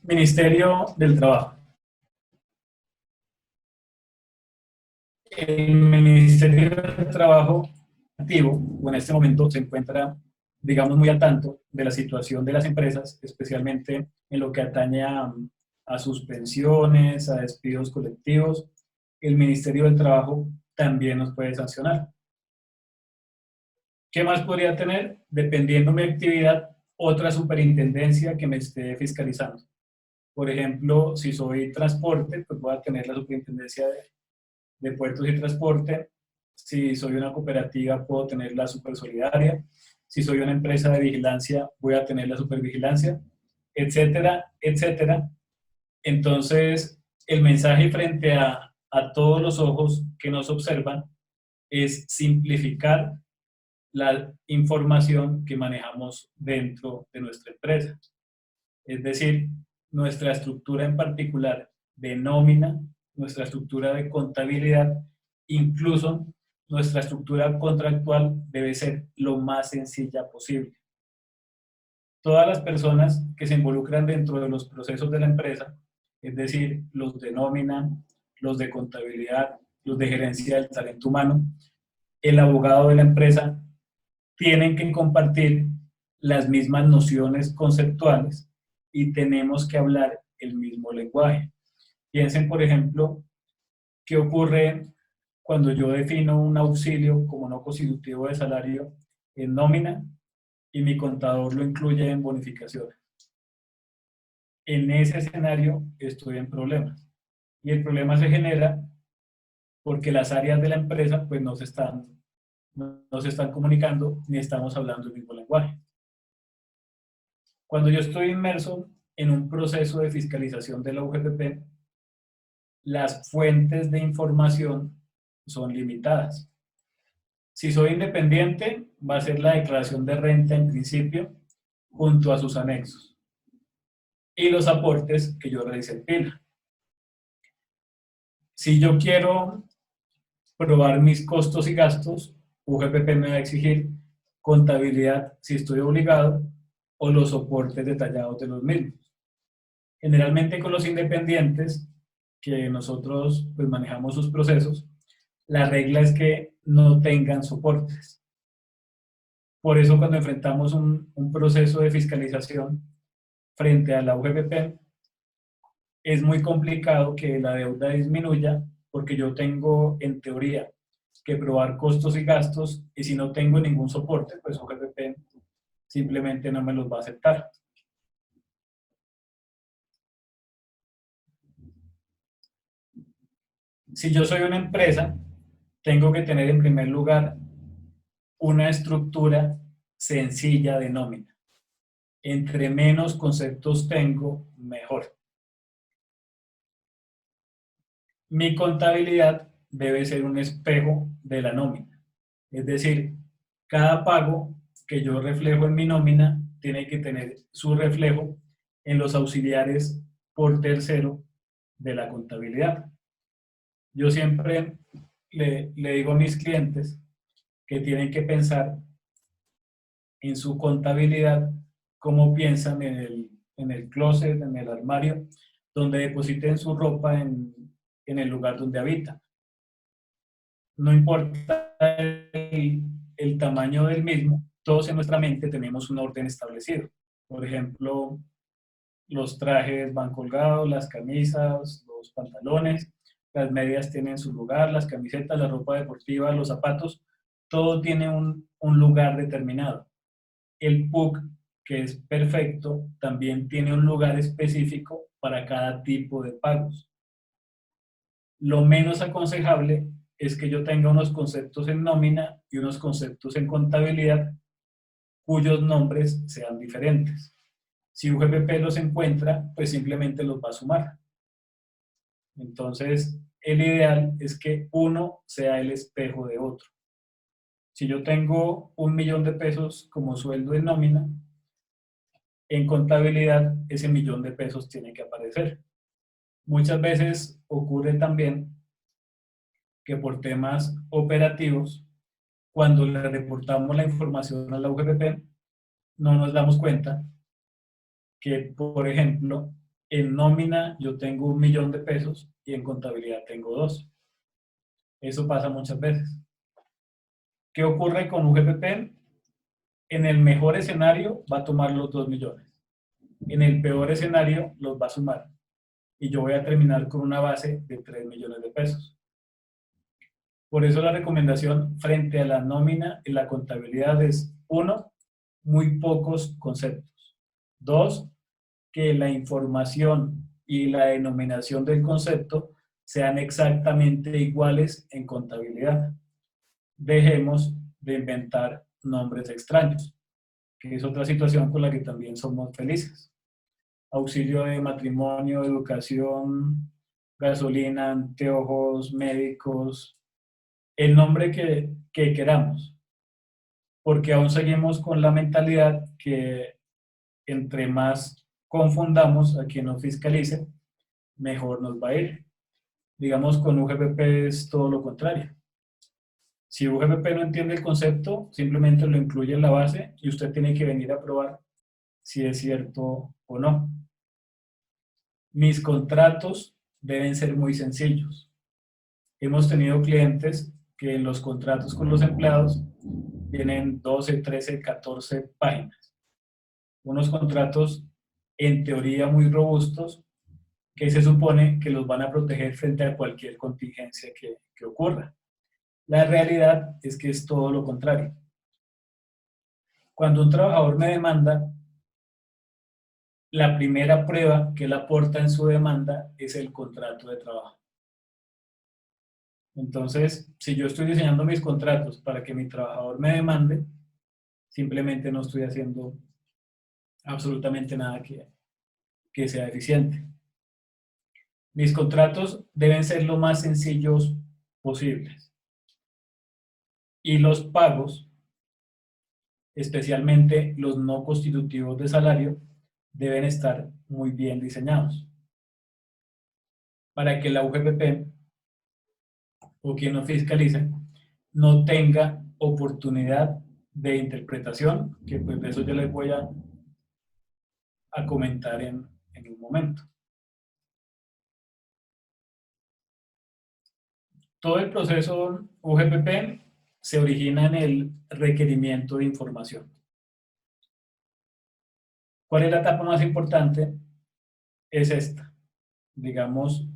Ministerio del Trabajo. El Ministerio del Trabajo activo, o en este momento se encuentra, digamos, muy al tanto de la situación de las empresas, especialmente en lo que atañe a suspensiones, a despidos colectivos. El Ministerio del Trabajo también nos puede sancionar. ¿Qué más podría tener? Dependiendo de mi actividad, otra superintendencia que me esté fiscalizando. Por ejemplo, si soy transporte, pues voy a tener la superintendencia de puertos y transporte. Si soy una cooperativa, puedo tener la supersolidaria. Si soy una empresa de vigilancia, voy a tener la supervigilancia, etcétera, etcétera. Entonces, el mensaje frente a todos los ojos que nos observan es simplificar la información que manejamos dentro de nuestra empresa. Es decir, nuestra estructura en particular de nómina, nuestra estructura de contabilidad, incluso nuestra estructura contractual debe ser lo más sencilla posible. Todas las personas que se involucran dentro de los procesos de la empresa, es decir, los de nómina, los de contabilidad, los de gerencia del talento humano, el abogado de la empresa, tienen que compartir las mismas nociones conceptuales y tenemos que hablar el mismo lenguaje. Piensen, por ejemplo, qué ocurre cuando yo defino un auxilio como no constitutivo de salario en nómina y mi contador lo incluye en bonificaciones. En ese escenario estoy en problemas. Y el problema se genera porque las áreas de la empresa pues no se están comunicando ni estamos hablando el mismo lenguaje. Cuando yo estoy inmerso en un proceso de fiscalización de la UGPP, las fuentes de información son limitadas. Si soy independiente, va a ser la declaración de renta en principio, junto a sus anexos, y los aportes que yo realicé en PILA. Si yo quiero probar mis costos y gastos, UGPP me va a exigir contabilidad si estoy obligado, o los soportes detallados de los mismos. Generalmente con los independientes, que nosotros pues manejamos sus procesos, la regla es que no tengan soportes. Por eso cuando enfrentamos un proceso de fiscalización frente a la UGPP, es muy complicado que la deuda disminuya porque yo tengo en teoría que probar costos y gastos y si no tengo ningún soporte, pues UGPP simplemente no me los va a aceptar. Si yo soy una empresa, tengo que tener en primer lugar una estructura sencilla de nómina. Entre menos conceptos tengo, mejor. Mi contabilidad debe ser un espejo de la nómina. Es decir, cada pago que yo reflejo en mi nómina tiene que tener su reflejo en los auxiliares por tercero de la contabilidad. Yo siempre le digo a mis clientes que tienen que pensar en su contabilidad cómo piensan en el closet, en el armario, donde depositen su ropa en el lugar donde habitan. No importa el tamaño del mismo, todos en nuestra mente tenemos un orden establecido. Por ejemplo, los trajes van colgados, las camisas, los pantalones, las medias tienen su lugar, las camisetas, la ropa deportiva, los zapatos, todo tiene un lugar determinado. El PUC, que es perfecto, también tiene un lugar específico para cada tipo de pagos. Lo menos aconsejable es que yo tenga unos conceptos en nómina y unos conceptos en contabilidad cuyos nombres sean diferentes. Si UGPP los encuentra, pues simplemente los va a sumar. Entonces, el ideal es que uno sea el espejo de otro. Si yo tengo 1.000.000 de pesos como sueldo en nómina, en contabilidad ese 1.000.000 de pesos tiene que aparecer. Muchas veces ocurre también que por temas operativos, cuando le reportamos la información a la UGPP, no nos damos cuenta que, por ejemplo, en nómina yo tengo 1.000.000 de pesos y en contabilidad tengo 2. Eso pasa muchas veces. ¿Qué ocurre con UGPP? En el mejor escenario va a tomar los 2 millones. En el peor escenario los va a sumar. Y yo voy a terminar con una base de 3 millones de pesos. Por eso la recomendación frente a la nómina y la contabilidad es: 1, muy pocos conceptos. 2, que la información y la denominación del concepto sean exactamente iguales en contabilidad. Dejemos de inventar nombres extraños, que es otra situación con la que también somos felices. Auxilio de matrimonio, educación, gasolina, anteojos, médicos, el nombre que queramos, porque aún seguimos con la mentalidad que entre más confundamos a quien nos fiscalice, mejor nos va a ir. Digamos, con UGPP es todo lo contrario. Si UGPP no entiende el concepto, simplemente lo incluye en la base y usted tiene que venir a probar si es cierto o no. Mis contratos deben ser muy sencillos. Hemos tenido clientes que en los contratos con los empleados tienen 12, 13, 14 páginas. Unos contratos en teoría muy robustos que se supone que los van a proteger frente a cualquier contingencia que ocurra. La realidad es que es todo lo contrario. Cuando un trabajador me demanda, la primera prueba que él aporta en su demanda es el contrato de trabajo. Entonces, si yo estoy diseñando mis contratos para que mi trabajador me demande, simplemente no estoy haciendo absolutamente nada que sea eficiente. Mis contratos deben ser lo más sencillos posibles. Y los pagos, especialmente los no constitutivos de salario, deben estar muy bien diseñados para que la UGPP o quien nos fiscalice no tenga oportunidad de interpretación, que pues de eso yo les voy a comentar en un momento. Todo el proceso UGPP se origina en el requerimiento de información. ¿Cuál es la etapa más importante? Es esta. Digamos,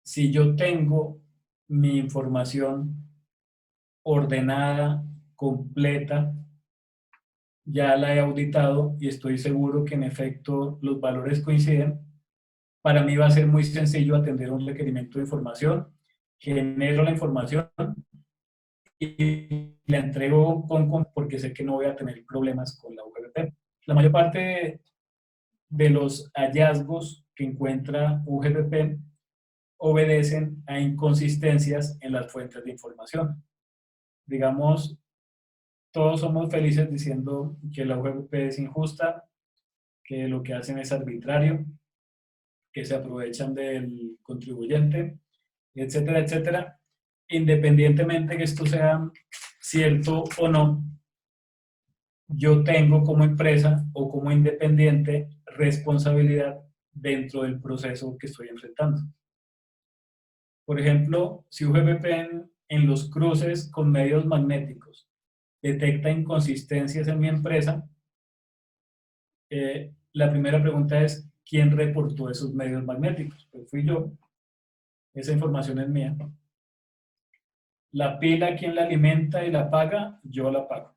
si yo tengo mi información ordenada, completa, ya la he auditado y estoy seguro que en efecto los valores coinciden, para mí va a ser muy sencillo atender un requerimiento de información, genero la información y la entrego porque sé que no voy a tener problemas con la UGPP. La mayor parte de los hallazgos que encuentra UGPP obedecen a inconsistencias en las fuentes de información. Digamos, todos somos felices diciendo que la UGPP es injusta, que lo que hacen es arbitrario, que se aprovechan del contribuyente, etcétera, etcétera. Independientemente que esto sea cierto o no, yo tengo como empresa o como independiente responsabilidad dentro del proceso que estoy enfrentando. Por ejemplo, si UGPP en los cruces con medios magnéticos detecta inconsistencias en mi empresa, la primera pregunta es, ¿quién reportó esos medios magnéticos? Pues fui yo, esa información es mía. La pila, ¿quién la alimenta y la paga? Yo la pago.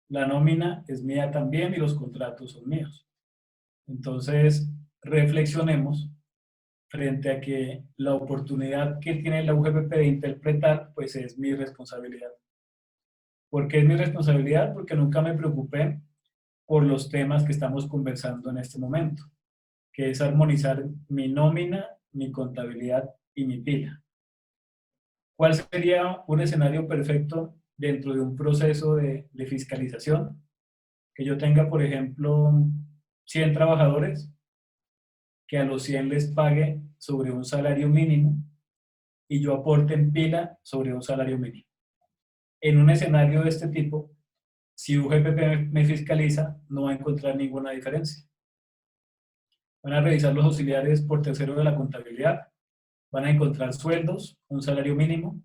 La nómina es mía también y los contratos son míos. Entonces, reflexionemos frente a que la oportunidad que tiene la UGPP de interpretar, pues es mi responsabilidad. ¿Por qué es mi responsabilidad? Porque nunca me preocupé por los temas que estamos conversando en este momento, que es armonizar mi nómina, mi contabilidad y mi pila. ¿Cuál sería un escenario perfecto dentro de un proceso de fiscalización? Que yo tenga, por ejemplo, 100 trabajadores, que a los 100 les pague sobre un salario mínimo y yo aporte en pila sobre un salario mínimo. En un escenario de este tipo, si UGPP me fiscaliza, no va a encontrar ninguna diferencia. Van a revisar los auxiliares por tercero de la contabilidad, van a encontrar sueldos, un salario mínimo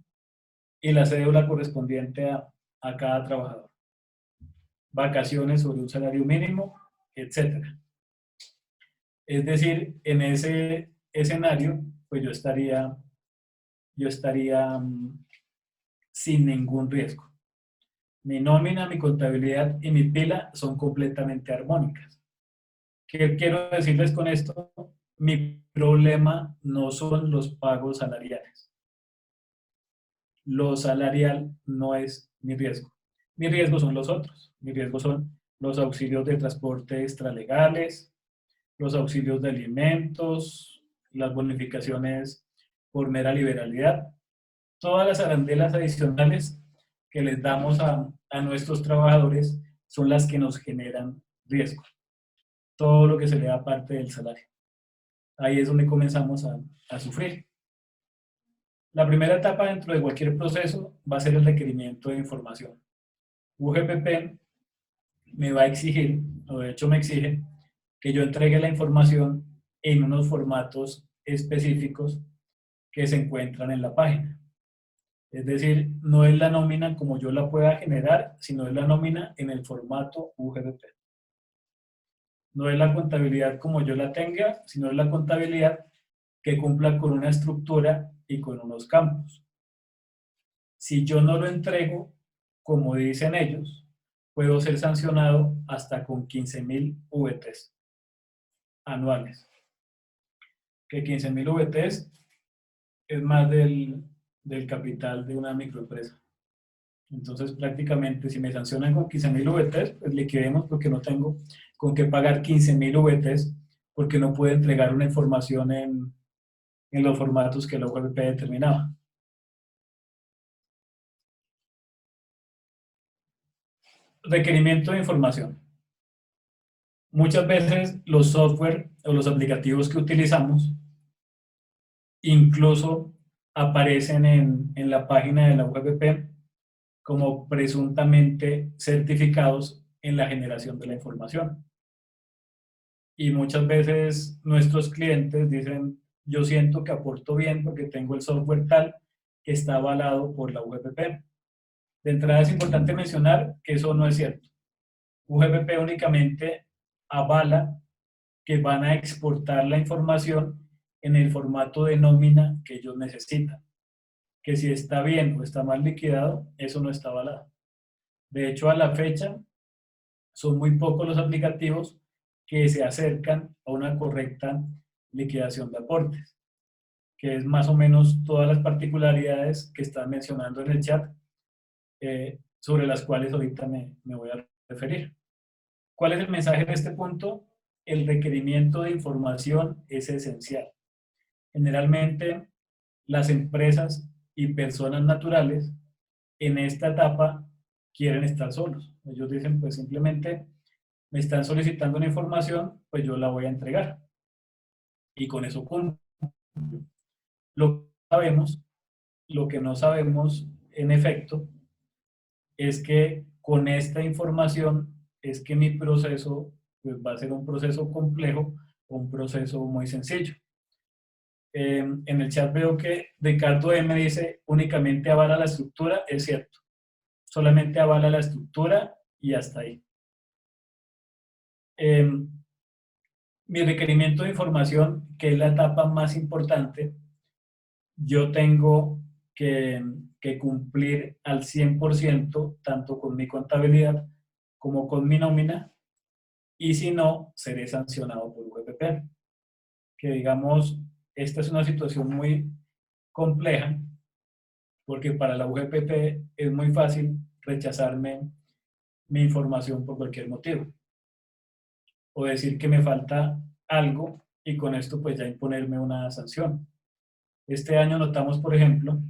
y la cédula correspondiente a cada trabajador. Vacaciones sobre un salario mínimo, etc. Es decir, en ese escenario, pues yo estaría sin ningún riesgo. Mi nómina, mi contabilidad y mi pila son completamente armónicas. ¿Qué quiero decirles con esto? Mi problema no son los pagos salariales. Lo salarial no es mi riesgo. Mi riesgo son los otros. Mi riesgo son los auxilios de transporte extralegales, los auxilios de alimentos, las bonificaciones por mera liberalidad, todas las arandelas adicionales que les damos a nuestros trabajadores son las que nos generan riesgo. Todo lo que se le da parte del salario. Ahí es donde comenzamos a sufrir. La primera etapa dentro de cualquier proceso va a ser el requerimiento de información. UGPP me va a exigir, o de hecho me exige, que yo entregue la información en unos formatos específicos que se encuentran en la página. Es decir, no es la nómina como yo la pueda generar, sino es la nómina en el formato UGPP. No es la contabilidad como yo la tenga, sino es la contabilidad que cumpla con una estructura y con unos campos. Si yo no lo entrego, como dicen ellos, puedo ser sancionado hasta con 15.000 VTs anuales. Que 15.000 VTs es más del capital de una microempresa. Entonces, prácticamente, si me sancionan con 15.000 VTs, pues liquidemos porque no tengo con qué pagar 15.000 VTs, porque no puedo entregar una información en los formatos que la UGPP determinaba. Requerimiento de información. Muchas veces los software o los aplicativos que utilizamos incluso aparecen en la página de la UGPP como presuntamente certificados en la generación de la información. Y muchas veces nuestros clientes dicen, yo siento que aporto bien porque tengo el software tal que está avalado por la UGPP. De entrada es importante mencionar que eso no es cierto. UGPP únicamente avala que van a exportar la información en el formato de nómina que ellos necesitan. Que si está bien o está mal liquidado, eso no está avalado. De hecho, a la fecha, son muy pocos los aplicativos que se acercan a una correcta liquidación de aportes, que es más o menos todas las particularidades que están mencionando en el chat, sobre las cuales ahorita me voy a referir. ¿Cuál es el mensaje de este punto? El requerimiento de información es esencial. Generalmente, las empresas y personas naturales en esta etapa quieren estar solos. Ellos dicen, pues simplemente me están solicitando una información, pues yo la voy a entregar. Y con eso cumplo. Lo que no sabemos, en efecto, es que con esta información es que mi proceso pues, va a ser un proceso complejo o un proceso muy sencillo. En el chat veo que Ricardo M dice únicamente avala la estructura, es cierto, solamente avala la estructura y hasta ahí. Mi requerimiento de información, que es la etapa más importante, yo tengo que cumplir al 100%, tanto con mi contabilidad como con mi nómina, y si no, seré sancionado por UGPP. Que digamos, esta es una situación muy compleja, porque para la UGPP es muy fácil rechazarme mi información por cualquier motivo, o decir que me falta algo y con esto pues ya imponerme una sanción. Este año notamos, por ejemplo,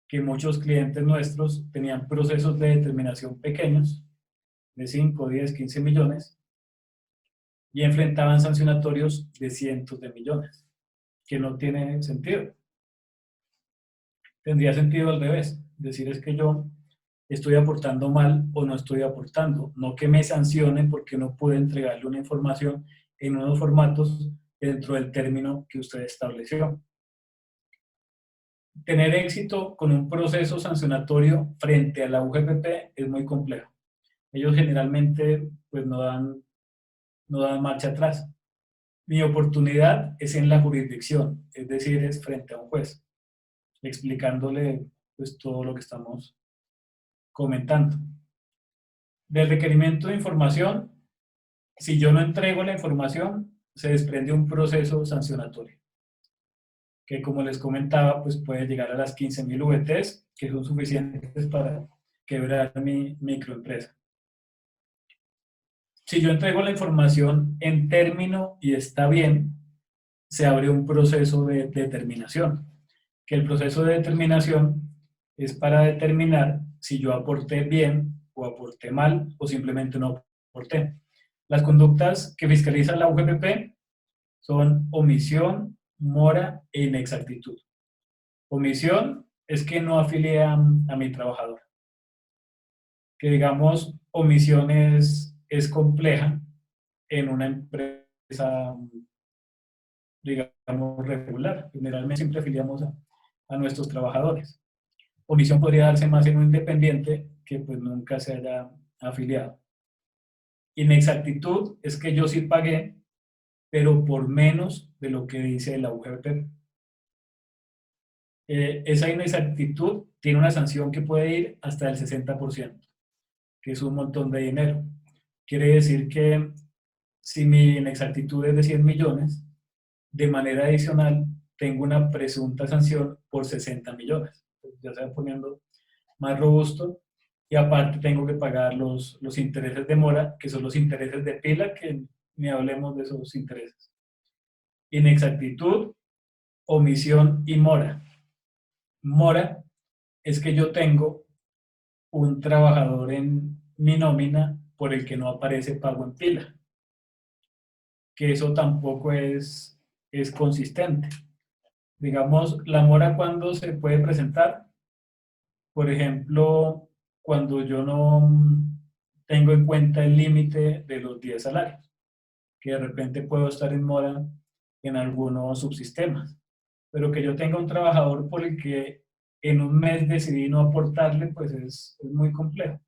que muchos clientes nuestros tenían procesos de determinación pequeños, de 5, 10, 15 millones, y enfrentaban sancionatorios de cientos de millones, que no tiene sentido. Tendría sentido al revés, decir es que yo estoy aportando mal o no estoy aportando, no que me sancionen porque no pude entregarle una información en unos formatos dentro del término que usted estableció. Tener éxito con un proceso sancionatorio frente a la UGPP es muy complejo. Ellos generalmente pues, no dan marcha atrás. Mi oportunidad es en la jurisdicción, es decir, es frente a un juez, explicándole pues, todo lo que estamos comentando. Del requerimiento de información, si yo no entrego la información, se desprende un proceso sancionatorio, que como les comentaba, pues puede llegar a las 15.000 VTs, que son suficientes para quebrar mi microempresa. Si yo entrego la información en término y está bien, se abre un proceso de determinación, que el proceso de determinación es para determinar si yo aporté bien o aporté mal o simplemente no aporté. Las conductas que fiscaliza la UGPP son omisión, mora e inexactitud. Omisión es que no afilié a mi trabajador. Que digamos, omisión es compleja en una empresa, digamos, regular. Generalmente siempre afiliamos a nuestros trabajadores. Omisión podría darse más en un independiente que pues nunca se haya afiliado. Inexactitud es que yo sí pagué, pero por menos de lo que dice la UGPP. Esa inexactitud tiene una sanción que puede ir hasta el 60%, que es un montón de dinero. Quiere decir que si mi inexactitud es de 100 millones, de manera adicional tengo una presunta sanción por 60 millones. Ya se va poniendo más robusto y aparte tengo que pagar los intereses de mora, que son los intereses de pila, que ni hablemos de esos intereses. Inexactitud, omisión y mora. Mora es que yo tengo un trabajador en mi nómina por el que no aparece pago en pila, que eso tampoco es consistente. Digamos, la mora cuando se puede presentar, por ejemplo, cuando yo no tengo en cuenta el límite de los 10 salarios, que de repente puedo estar en mora en algunos subsistemas, pero que yo tenga un trabajador por el que en un mes decidí no aportarle, pues es muy complejo.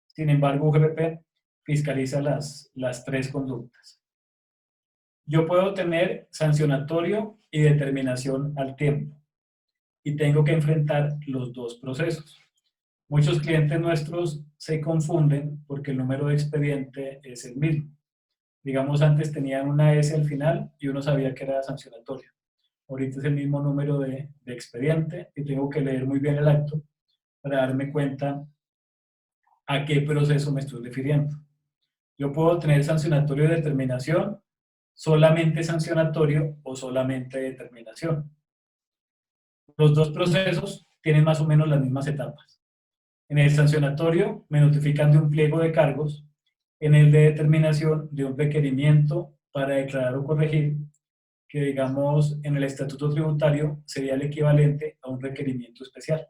Sin embargo, UGPP fiscaliza las tres conductas. Yo puedo tener sancionatorio y determinación al tiempo, y tengo que enfrentar los dos procesos. Muchos clientes nuestros se confunden porque el número de expediente es el mismo. Digamos, antes tenían una S al final y uno sabía que era sancionatorio. Ahorita es el mismo número de expediente y tengo que leer muy bien el acto para darme cuenta a qué proceso me estoy refiriendo. Yo puedo tener sancionatorio de determinación, solamente sancionatorio o solamente determinación. Los dos procesos tienen más o menos las mismas etapas. En el sancionatorio me notifican de un pliego de cargos, en el de determinación de un requerimiento para declarar o corregir, que digamos en el estatuto tributario sería el equivalente a un requerimiento especial.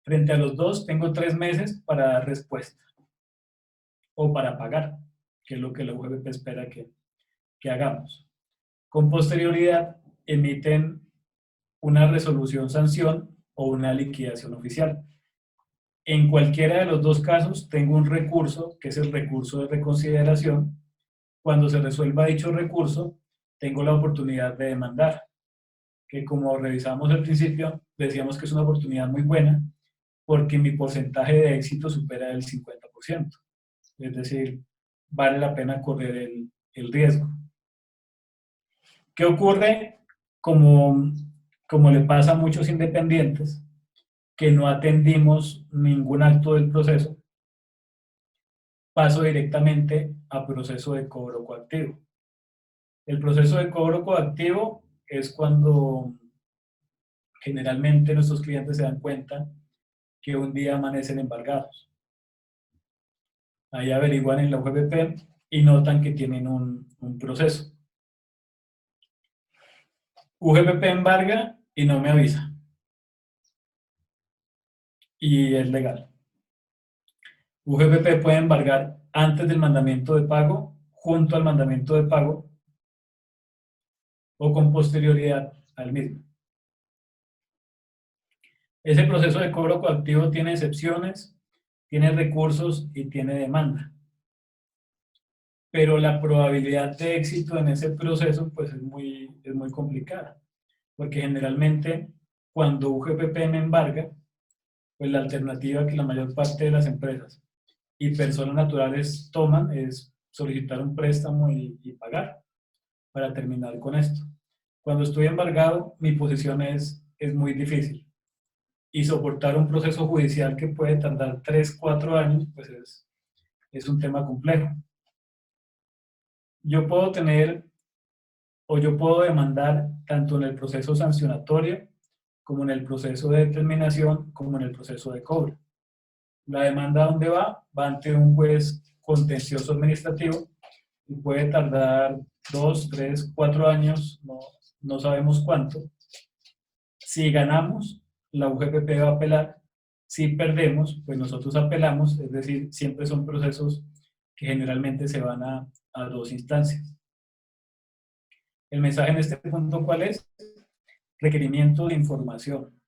Frente a los dos tengo 3 meses para dar respuesta. o para pagar, que es lo que la UGPP espera que hagamos. Con posterioridad, emiten una resolución sanción o una liquidación oficial. En cualquiera de los dos casos, tengo un recurso, que es el recurso de reconsideración. Cuando se resuelva dicho recurso, tengo la oportunidad de demandar, que como revisamos al principio, decíamos que es una oportunidad muy buena, porque mi porcentaje de éxito supera el 50%. Es decir, vale la pena correr el riesgo. ¿Qué ocurre? Como le pasa a muchos independientes, que no atendimos ningún acto del proceso, paso directamente a proceso de cobro coactivo. El proceso de cobro coactivo es cuando generalmente nuestros clientes se dan cuenta que un día amanecen embargados. Ahí averiguan en la UGPP y notan que tienen un proceso. UGPP embarga y no me avisa. Y es legal. UGPP puede embargar antes del mandamiento de pago, junto al mandamiento de pago o con posterioridad al mismo. Ese proceso de cobro coactivo tiene excepciones, tiene recursos y tiene demanda. Pero la probabilidad de éxito en ese proceso pues es muy complicada, porque generalmente cuando UGPP me embarga, pues la alternativa que la mayor parte de las empresas y personas naturales toman es solicitar un préstamo y pagar para terminar con esto. Cuando estoy embargado, mi posición es muy difícil. Y soportar un proceso judicial que puede tardar 3, 4 años, pues es un tema complejo. Yo puedo demandar tanto en el proceso sancionatorio, como en el proceso de determinación, como en el proceso de cobro. La demanda, ¿dónde va? Va ante un juez contencioso administrativo y puede tardar 2, 3, 4 años, no sabemos cuánto. Si ganamos, la UGPP va a apelar. Si perdemos, pues nosotros apelamos, es decir, siempre son procesos que generalmente se van a 2 instancias. El mensaje en este punto, ¿cuál es? Requerimiento de información.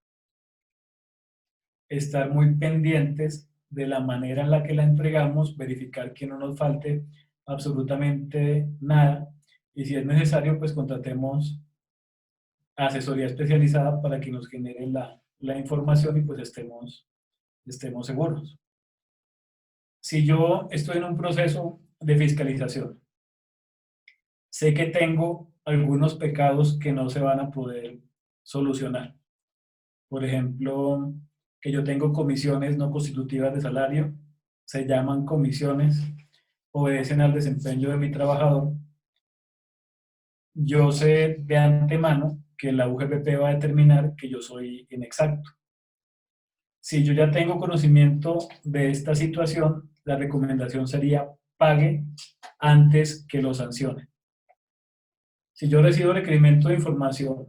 Estar muy pendientes de la manera en la que la entregamos, verificar que no nos falte absolutamente nada, y si es necesario, pues contratemos asesoría especializada para que nos genere la información y pues estemos seguros. Si yo estoy en un proceso de fiscalización, sé que tengo algunos pecados que no se van a poder solucionar. Por ejemplo, que yo tengo comisiones no constitutivas de salario, se llaman comisiones, obedecen al desempeño de mi trabajador. Yo sé de antemano que la UGPP va a determinar que yo soy inexacto. Si yo ya tengo conocimiento de esta situación, la recomendación sería pague antes que lo sancione. Si yo recibo requerimiento de información,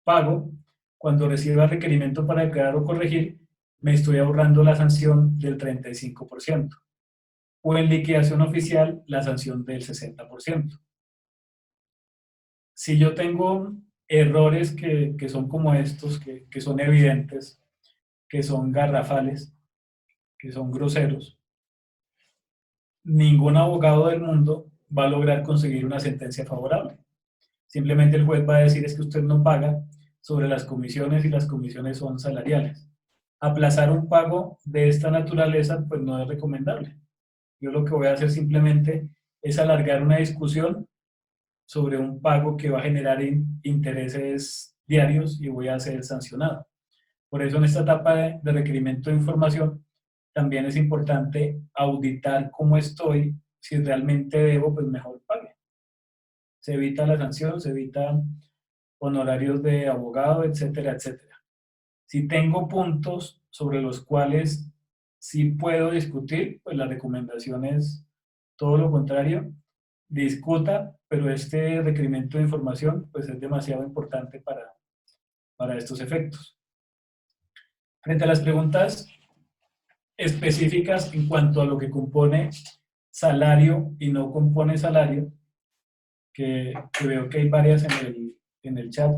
pago. Cuando reciba requerimiento para declarar o corregir, me estoy ahorrando la sanción del 35%. O en liquidación oficial, la sanción del 60%. Si yo tengo errores que son como estos, que son evidentes, que son garrafales, que son groseros, ningún abogado del mundo va a lograr conseguir una sentencia favorable. Simplemente el juez va a decir es que usted no paga sobre las comisiones y las comisiones son salariales. Aplazar un pago de esta naturaleza pues no es recomendable. Yo lo que voy a hacer simplemente es alargar una discusión sobre un pago que va a generar intereses diarios y voy a ser sancionado. Por eso en esta etapa de requerimiento de información también es importante auditar cómo estoy, si realmente debo, pues mejor pague. Se evita la sanción, se evita honorarios de abogado, etcétera, etcétera. Si tengo puntos sobre los cuales sí puedo discutir, pues la recomendación es todo lo contrario, discuta, pero este requerimiento de información pues es demasiado importante para estos efectos. Frente a las preguntas específicas en cuanto a lo que compone salario y no compone salario, que veo que hay varias en el chat.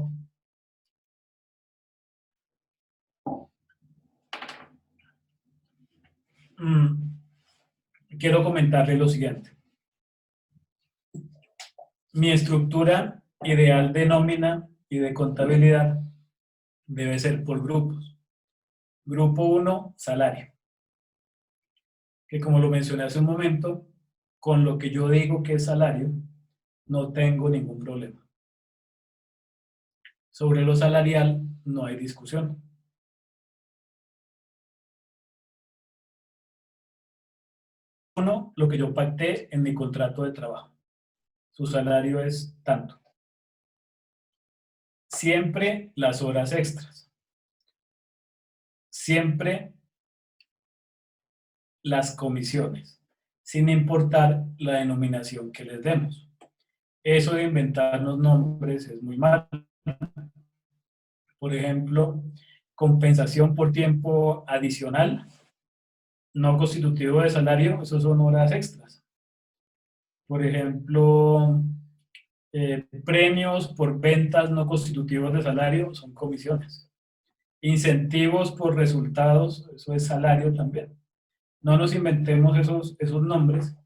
Quiero comentarle lo siguiente. Mi estructura ideal de nómina y de contabilidad debe ser por grupos. Grupo 1, salario. Que como lo mencioné hace un momento, con lo que yo digo que es salario, no tengo ningún problema. Sobre lo salarial no hay discusión. Uno, lo que yo pacté en mi contrato de trabajo. Su salario es tanto. Siempre las horas extras. Siempre las comisiones, sin importar la denominación que les demos. Eso de inventarnos nombres es muy malo. Por ejemplo, compensación por tiempo adicional, no constitutivo de salario, eso son horas extras. Por ejemplo, premios por ventas no constitutivos de salario son comisiones. Incentivos por resultados, eso es salario también. No nos inventemos esos nombres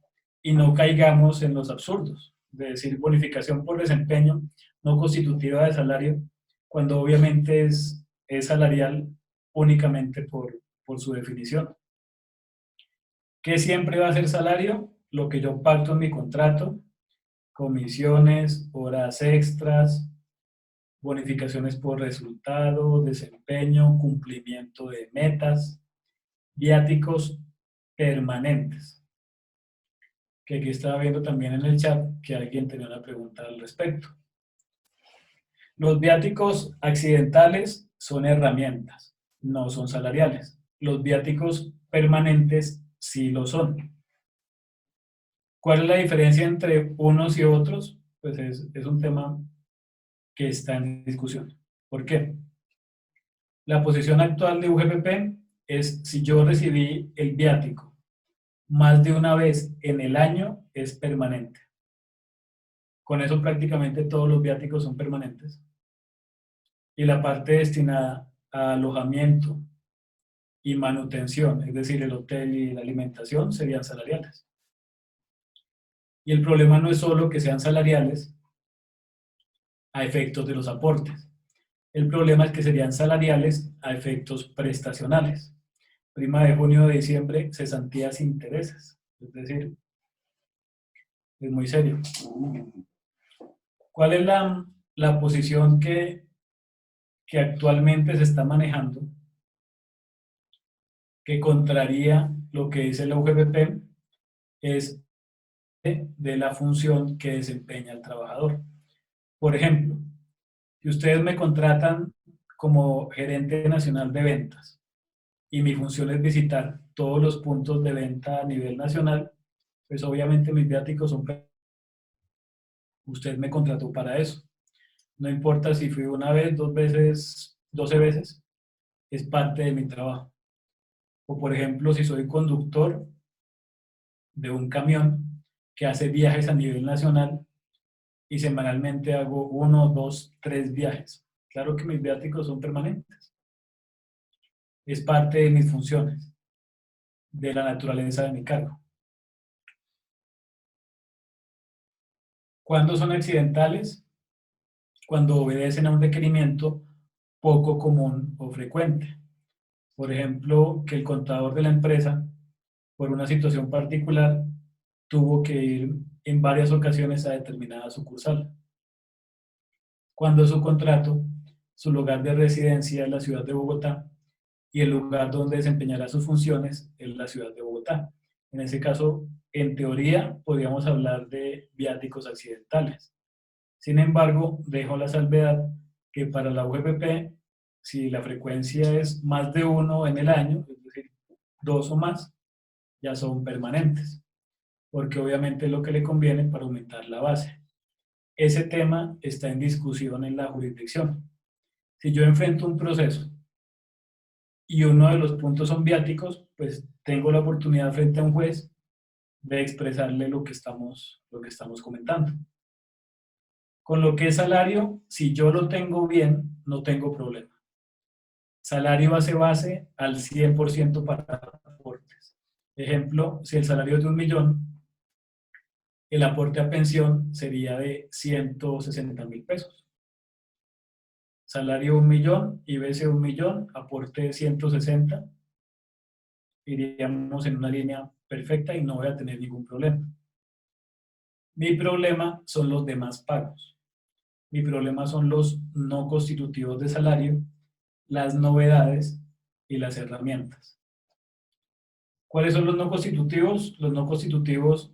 y no caigamos en los absurdos de decir bonificación por desempeño no constitutiva de salario, cuando obviamente es salarial únicamente por su definición. ¿Qué siempre va a ser salario? Lo que yo pacto en mi contrato, comisiones, horas extras, bonificaciones por resultado, desempeño, cumplimiento de metas, viáticos permanentes. Que aquí estaba viendo también en el chat que alguien tenía una pregunta al respecto. Los viáticos accidentales son herramientas, no son salariales. Los viáticos permanentes sí lo son. ¿Cuál es la diferencia entre unos y otros? Pues es un tema que está en discusión. ¿Por qué? La posición actual de UGPP es si yo recibí el viático más de una vez en el año, es permanente. Con eso prácticamente todos los viáticos son permanentes. Y la parte destinada a alojamiento y manutención, es decir, el hotel y la alimentación, serían salariales. Y el problema no es solo que sean salariales a efectos de los aportes. El problema es que serían salariales a efectos prestacionales. Prima de junio de diciembre, cesantías e intereses. Es decir, es muy serio. ¿Cuál es la posición que actualmente se está manejando, que contraría lo que dice la UGPP? Es de la función que desempeña el trabajador. Por ejemplo, si ustedes me contratan como gerente nacional de ventas y mi función es visitar todos los puntos de venta a nivel nacional, pues obviamente mis viáticos son... Usted me contrató para eso. No importa si fui una vez, 2 veces, 12 veces, es parte de mi trabajo. O por ejemplo, si soy conductor de un camión que hace viajes a nivel nacional y semanalmente hago 1, 2, 3 viajes. Claro que mis viáticos son permanentes. Es parte de mis funciones, de la naturaleza de mi cargo. ¿Cuándo son accidentales? Cuando obedecen a un requerimiento poco común o frecuente. Por ejemplo, que el contador de la empresa, por una situación particular, tuvo que ir en varias ocasiones a determinada sucursal. Cuando su contrato, su lugar de residencia es la ciudad de Bogotá y el lugar donde desempeñará sus funciones es la ciudad de Bogotá. En ese caso, en teoría, podríamos hablar de viáticos accidentales. Sin embargo, dejo la salvedad que para la UGPP, si la frecuencia es más de 1 en el año, es decir, 2 o más, ya son permanentes, porque obviamente es lo que le conviene para aumentar la base. Ese tema está en discusión en la jurisdicción. Si yo enfrento un proceso y uno de los puntos son viáticos, pues tengo la oportunidad frente a un juez de expresarle lo que estamos comentando. Con lo que es salario, si yo lo tengo bien, no tengo problema. Salario base al 100% para aportes. Ejemplo, si el salario es de 1.000.000, el aporte a pensión sería de 160.000 pesos. Salario 1.000.000, IBS 1.000.000, aporte 160. Iríamos en una línea perfecta y no voy a tener ningún problema. Mi problema son los demás pagos. Mi problema son los no constitutivos de salario, las novedades y las herramientas. ¿Cuáles son los no constitutivos? Los no constitutivos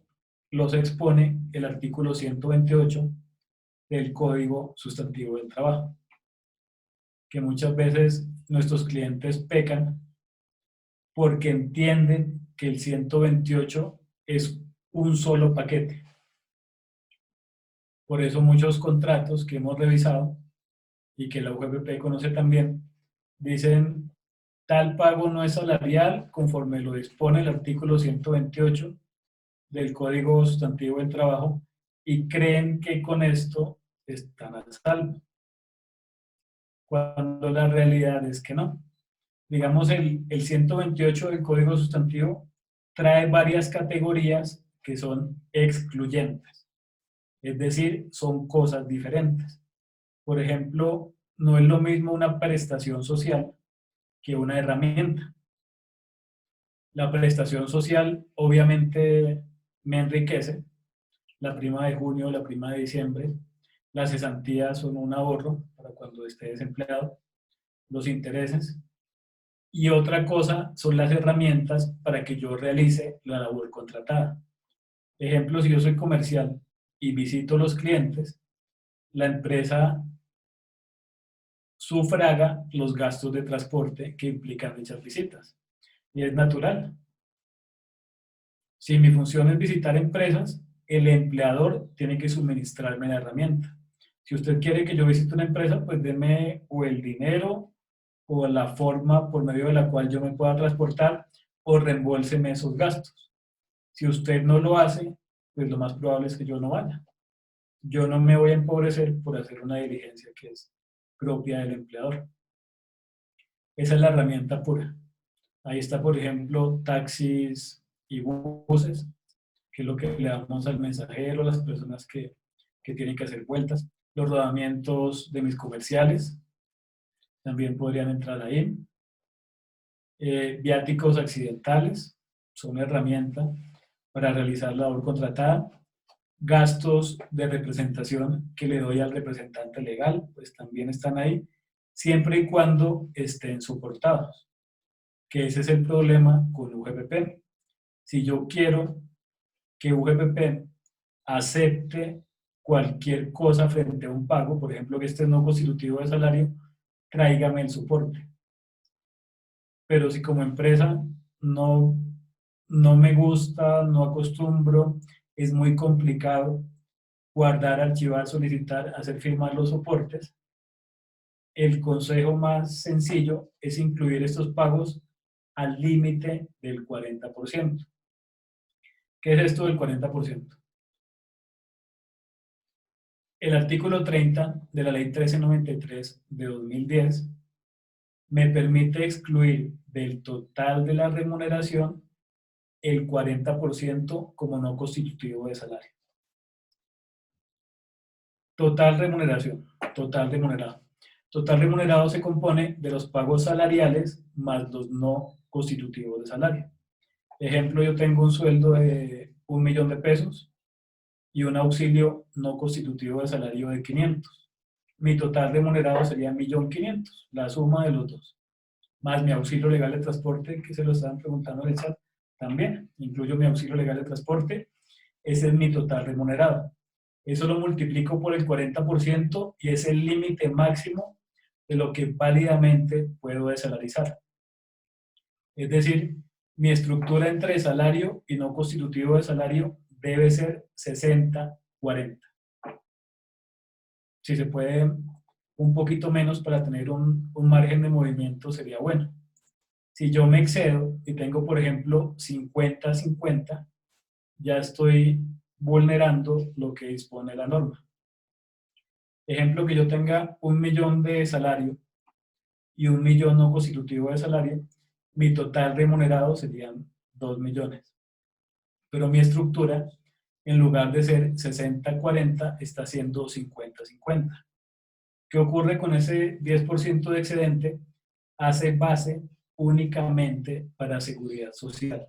los expone el artículo 128 del Código Sustantivo del Trabajo, que muchas veces nuestros clientes pecan porque entienden que el 128 es un solo paquete. Por eso muchos contratos que hemos revisado y que la UGPP conoce también, dicen tal pago no es salarial conforme lo dispone el artículo 128 del Código Sustantivo del Trabajo y creen que con esto están a salvo, cuando la realidad es que no. Digamos, el 128 del Código Sustantivo trae varias categorías que son excluyentes, es decir, son cosas diferentes. Por ejemplo, no es lo mismo una prestación social que una herramienta. La prestación social obviamente me enriquece, la prima de junio, la prima de diciembre, las cesantías son un ahorro para cuando esté desempleado, los intereses, y otra cosa son las herramientas para que yo realice la labor contratada. Ejemplo, si yo soy comercial y visito los clientes, la empresa sufraga los gastos de transporte que implican dichas visitas. Y es natural. Si mi función es visitar empresas, el empleador tiene que suministrarme la herramienta. Si usted quiere que yo visite una empresa, pues deme o el dinero o la forma por medio de la cual yo me pueda transportar o reembolseme esos gastos. Si usted no lo hace, pues lo más probable es que yo no vaya. Yo no me voy a empobrecer por hacer una diligencia que es propia del empleador. Esa es la herramienta pura. Ahí está, por ejemplo, taxis y buses, que es lo que le damos al mensajero, a las personas que tienen que hacer vueltas. Los rodamientos de mis comerciales también podrían entrar ahí. Viáticos accidentales son una herramienta para realizar la labor contratada. Gastos de representación que le doy al representante legal, pues también están ahí, siempre y cuando estén soportados, que ese es el problema con UGPP. Si yo quiero que UGPP acepte cualquier cosa frente a un pago, por ejemplo, que este no constitutivo de salario, tráigame el soporte. Pero si como empresa no me gusta, no acostumbro, es muy complicado guardar, archivar, solicitar, hacer firmar los soportes, el consejo más sencillo es incluir estos pagos al límite del 40%. ¿Qué es esto del 40%? El artículo 30 de la Ley 1393 de 2010 me permite excluir del total de la remuneración el 40% como no constitutivo de salario. Total remuneración, total remunerado. Total remunerado se compone de los pagos salariales más los no constitutivos de salario. Ejemplo, yo tengo un sueldo de 1.000.000 de pesos y un auxilio no constitutivo de salario de 500. Mi total remunerado sería 1.500.000, la suma de los dos. Más mi auxilio legal de transporte, que se lo estaban preguntando en el chat, también incluyo mi auxilio legal de transporte, ese es mi total remunerado. Eso lo multiplico por el 40% y es el límite máximo de lo que válidamente puedo desalarizar. Es decir, mi estructura entre salario y no constitutivo de salario debe ser 60-40. Si se puede un poquito menos para tener un margen de movimiento sería bueno. Si yo me excedo y tengo, por ejemplo, 50-50, ya estoy vulnerando lo que dispone la norma. Ejemplo, que yo tenga 1.000.000 de salario y 1.000.000 no constitutivo de salario, mi total remunerado serían 2 millones. Pero mi estructura, en lugar de ser 60-40, está siendo 50-50. ¿Qué ocurre con ese 10% de excedente? Hace base únicamente para seguridad social,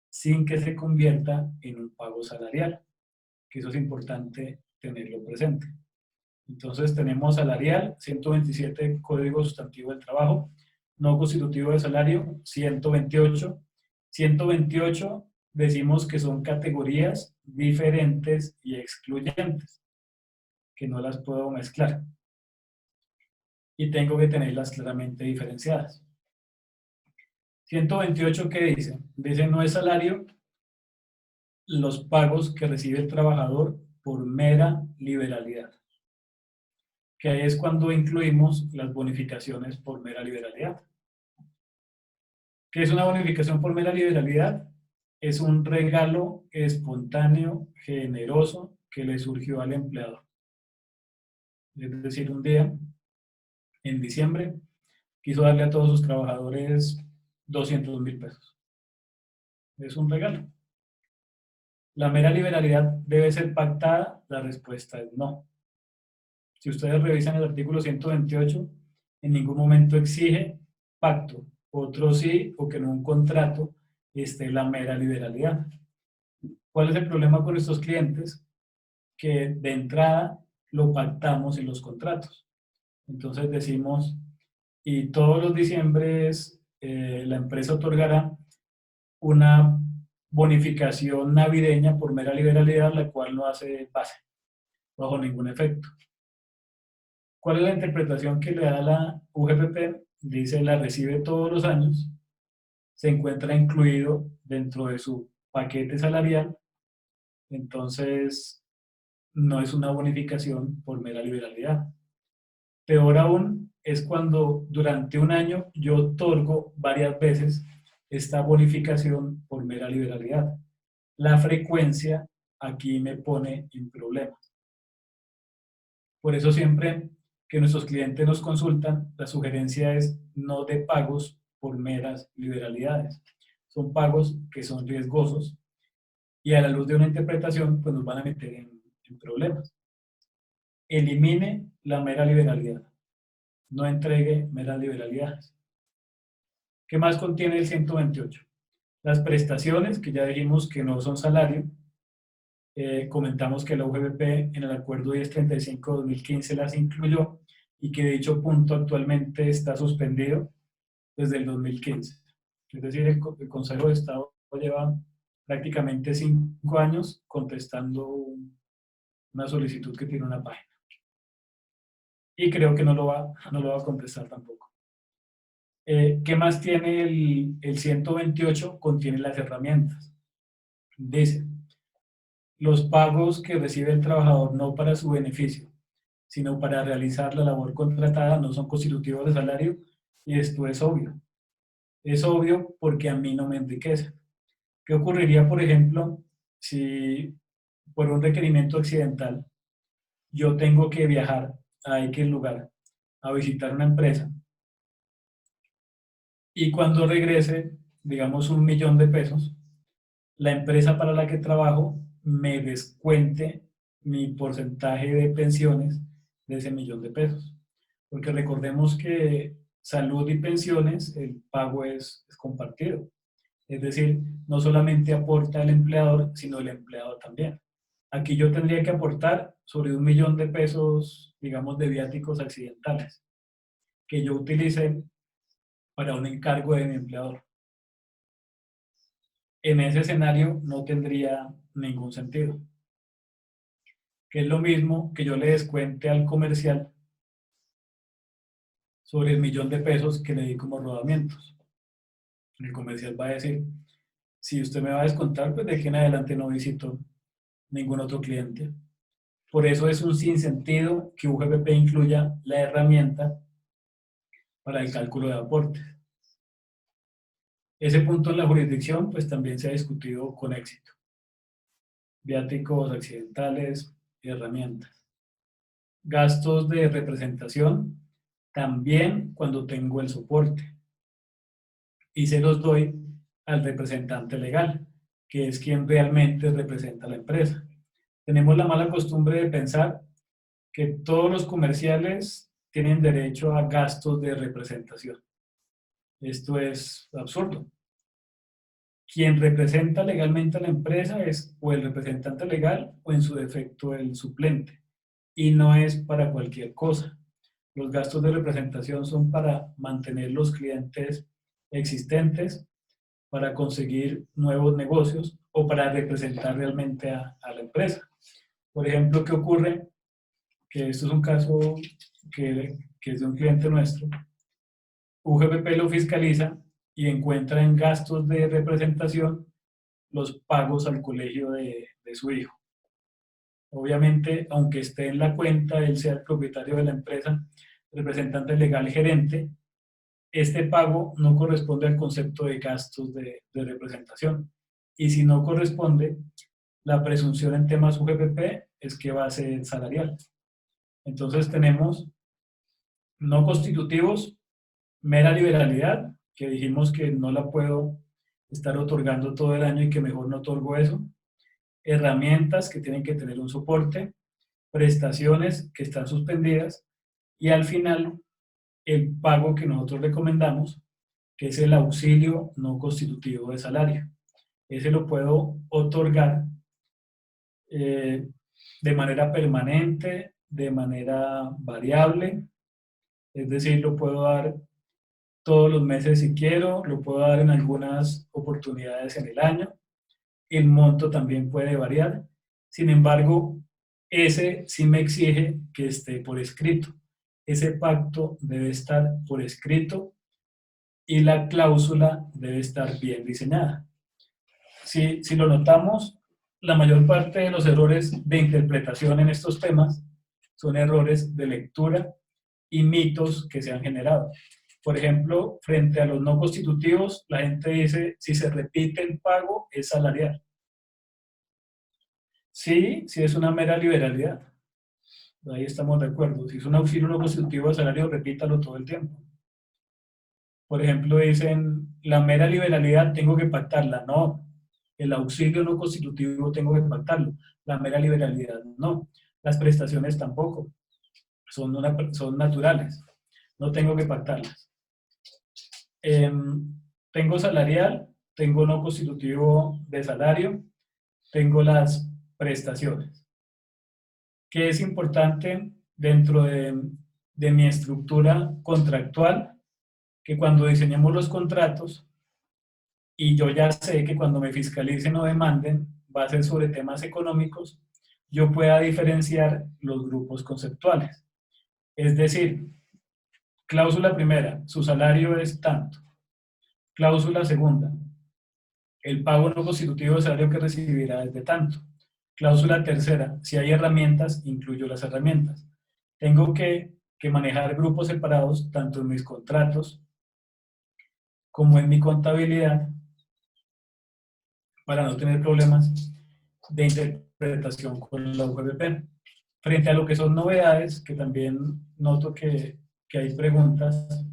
sin que se convierta en un pago salarial, que eso es importante tenerlo presente. Entonces tenemos salarial, 127 Código Sustantivo del Trabajo, no constitutivo de salario, 128. 128 decimos que son categorías diferentes y excluyentes, que no las puedo mezclar. Y tengo que tenerlas claramente diferenciadas. 128, ¿qué dice? Dice, no es salario los pagos que recibe el trabajador por mera liberalidad. Que ahí es cuando incluimos las bonificaciones por mera liberalidad. ¿Qué es una bonificación por mera liberalidad? Es un regalo espontáneo, generoso, que le surgió al empleador. Es decir, un día, en diciembre, quiso darle a todos sus trabajadores 200.000 pesos. Es un regalo. ¿La mera liberalidad debe ser pactada? La respuesta es no. Si ustedes revisan el artículo 128, en ningún momento exige pacto. Otro sí, o que en un contrato esté la mera liberalidad. ¿Cuál es el problema con estos clientes? Que de entrada lo pactamos en los contratos. Entonces decimos, y todos los diciembres la empresa otorgará una bonificación navideña por mera liberalidad, la cual no hace base, bajo ningún efecto. ¿Cuál es la interpretación que le da la UGPP? Dice, la recibe todos los años, se encuentra incluido dentro de su paquete salarial, entonces no es una bonificación por mera liberalidad. Peor aún es cuando durante un año yo otorgo varias veces esta bonificación por mera liberalidad. La frecuencia aquí me pone en problemas. Por eso siempre que nuestros clientes nos consultan, la sugerencia es no de pagos por meras liberalidades. Son pagos que son riesgosos y a la luz de una interpretación pues nos van a meter en problemas. Elimine la mera liberalidad. No entregue meras liberalidades. ¿Qué más contiene el 128? Las prestaciones, que ya dijimos que no son salario. Comentamos que la UGPP en el acuerdo 1035-2015 las incluyó y que dicho punto actualmente está suspendido desde el 2015. Es decir, el Consejo de Estado lleva prácticamente 5 años contestando una solicitud que tiene una página. Y creo que no lo va a contestar tampoco. ¿Qué más tiene el 128? Contiene las herramientas. Dice, los pagos que recibe el trabajador no para su beneficio, sino para realizar la labor contratada no son constitutivos de salario, y esto es obvio. Es obvio porque a mí no me enriquece. ¿Qué ocurriría, por ejemplo, si por un requerimiento accidental yo tengo que viajar a X lugar a visitar una empresa y cuando regrese, digamos, 1.000.000 de pesos, la empresa para la que trabajo me descuente mi porcentaje de pensiones de ese 1.000.000 de pesos? Porque recordemos que salud y pensiones, el pago es compartido. Es decir, no solamente aporta el empleador, sino el empleado también. Aquí yo tendría que aportar sobre 1.000.000 de pesos, digamos, de viáticos accidentales, que yo utilice para un encargo de mi empleador. En ese escenario no tendría ningún sentido. Que es lo mismo que yo le descuente al comercial sobre el 1.000.000 de pesos que le di como rodamientos. El comercial va a decir, si usted me va a descontar, pues de aquí en adelante no visito ningún otro cliente. Por eso es un sinsentido que UGPP incluya la herramienta para el cálculo de aportes. Ese punto en la jurisdicción pues también se ha discutido con éxito. viáticos accidentales, herramientas. Gastos de representación, también cuando tengo el soporte. Y se los doy al representante legal, que es quien realmente representa a la empresa. Tenemos la mala costumbre de pensar que todos los comerciales tienen derecho a gastos de representación. Esto es absurdo. Quien representa legalmente a la empresa es o el representante legal o en su defecto el suplente. Y no es para cualquier cosa. Los gastos de representación son para mantener los clientes existentes, para conseguir nuevos negocios o para representar realmente a la empresa. Por ejemplo, ¿qué ocurre? Que esto es un caso que es de un cliente nuestro. UGPP lo fiscaliza y encuentra en gastos de representación los pagos al colegio de su hijo. Obviamente, aunque esté en la cuenta, él sea el propietario de la empresa, representante legal, gerente, este pago no corresponde al concepto de gastos de representación. Y si no corresponde, la presunción en temas UGPP es que va a ser salarial. Entonces tenemos no constitutivos, mera liberalidad, que dijimos que no la puedo estar otorgando todo el año y que mejor no otorgo eso. Herramientas que tienen que tener un soporte, prestaciones que están suspendidas y al final el pago que nosotros recomendamos, que es el auxilio no constitutivo de salario. Ese lo puedo otorgar de manera permanente, de manera variable, es decir, lo puedo dar todos los meses si quiero, lo puedo dar en algunas oportunidades en el año. El monto también puede variar. Sin embargo, ese sí me exige que esté por escrito. Ese pacto debe estar por escrito y la cláusula debe estar bien diseñada. Si lo notamos, la mayor parte de los errores de interpretación en estos temas son errores de lectura y mitos que se han generado. Por ejemplo, frente a los no constitutivos, la gente dice, si se repite el pago, es salarial. Sí, sí es una mera liberalidad. Ahí estamos de acuerdo. Si es un auxilio no constitutivo de salario, repítalo todo el tiempo. Por ejemplo, dicen, la mera liberalidad tengo que pactarla. No, el auxilio no constitutivo tengo que pactarlo. La mera liberalidad no. Las prestaciones tampoco. Son naturales. No tengo que pactarlas. Tengo salarial, tengo no constitutivo de salario, tengo las prestaciones. ¿Qué es importante dentro de mi estructura contractual? Que cuando diseñemos los contratos, y yo ya sé que cuando me fiscalicen o demanden, va a ser sobre temas económicos, yo pueda diferenciar los grupos conceptuales. Es decir, cláusula primera, su salario es tanto. Cláusula segunda, el pago no constitutivo de salario que recibirá es de tanto. Cláusula tercera, si hay herramientas, incluyo las herramientas. Tengo que manejar grupos separados, tanto en mis contratos como en mi contabilidad, para no tener problemas de interpretación con la UGPP. Frente a lo que son novedades, que también noto que hay preguntas,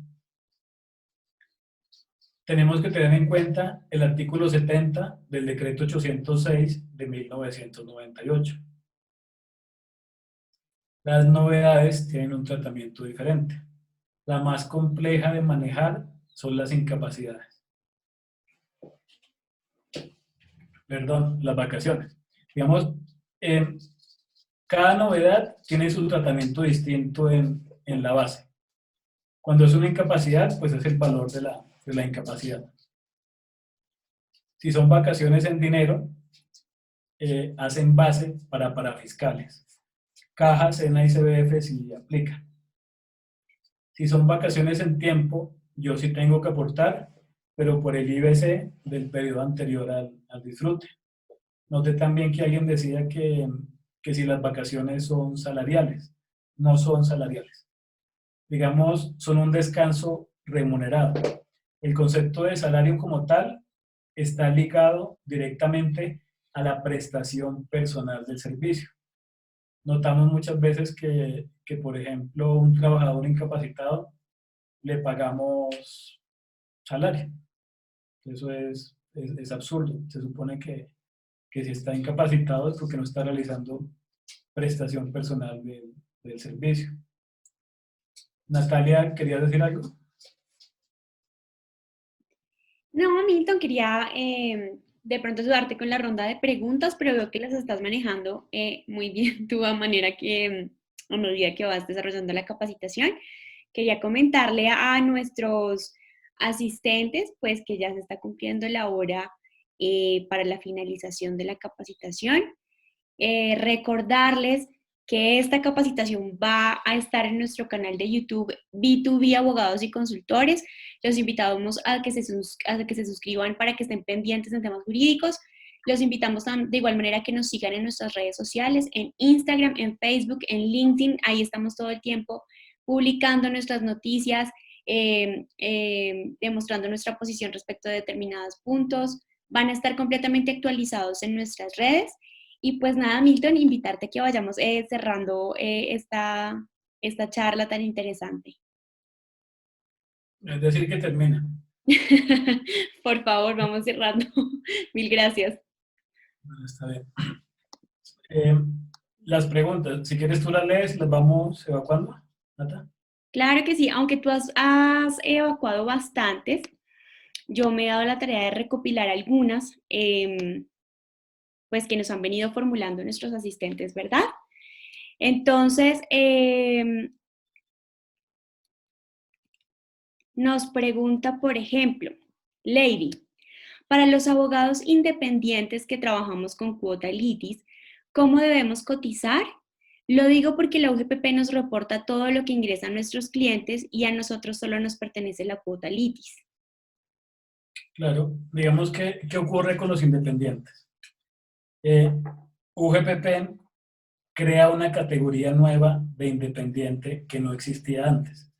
tenemos que tener en cuenta el artículo 70 del decreto 806 de 1998. Las novedades tienen un tratamiento diferente. La más compleja de manejar son las incapacidades. Perdón, las vacaciones. Digamos, cada novedad tiene su tratamiento distinto en la base. Cuando es una incapacidad, pues es el valor de la incapacidad. Si son vacaciones en dinero, hacen base para fiscales. Caja, SENA y CBF sí aplican. Si son vacaciones en tiempo, yo sí tengo que aportar, pero por el IBC del periodo anterior al disfrute. Noté también que alguien decía que si las vacaciones son salariales. No son salariales. Digamos, son un descanso remunerado. El concepto de salario como tal está ligado directamente a la prestación personal del servicio. Notamos muchas veces que, por ejemplo, un trabajador incapacitado le pagamos salario. Eso es absurdo. Se supone que si está incapacitado es porque no está realizando prestación personal del servicio. Natalia, ¿querías decir algo? No, Milton, quería de pronto ayudarte con la ronda de preguntas, pero veo que las estás manejando muy bien tú a manera que, a medida que vas desarrollando la capacitación. Quería comentarle a nuestros asistentes, pues que ya se está cumpliendo la hora para la finalización de la capacitación. Recordarles que esta capacitación va a estar en nuestro canal de YouTube B2B Abogados y Consultores. Los invitamos a que se suscriban para que estén pendientes en temas jurídicos. Los invitamos de igual manera a que nos sigan en nuestras redes sociales, en Instagram, en Facebook, en LinkedIn. Ahí estamos todo el tiempo publicando nuestras noticias, demostrando nuestra posición respecto de determinados puntos. Van a estar completamente actualizados en nuestras redes. Y pues nada, Milton, invitarte a que vayamos cerrando esta charla tan interesante. Es decir, que termina. Por favor, vamos cerrando. Mil gracias. Bueno, está bien. Las preguntas, si quieres tú las lees y las vamos evacuando, Nata. Claro que sí, aunque tú has evacuado bastantes, yo me he dado la tarea de recopilar algunas, pues que nos han venido formulando nuestros asistentes, ¿verdad? Entonces, nos pregunta, por ejemplo, Lady, para los abogados independientes que trabajamos con cuota litis, ¿cómo debemos cotizar? Lo digo porque la UGPP nos reporta todo lo que ingresan nuestros clientes y a nosotros solo nos pertenece la cuota litis. Claro, digamos que, ¿qué ocurre con los independientes? UGPP crea una categoría nueva de independiente que no existía antes.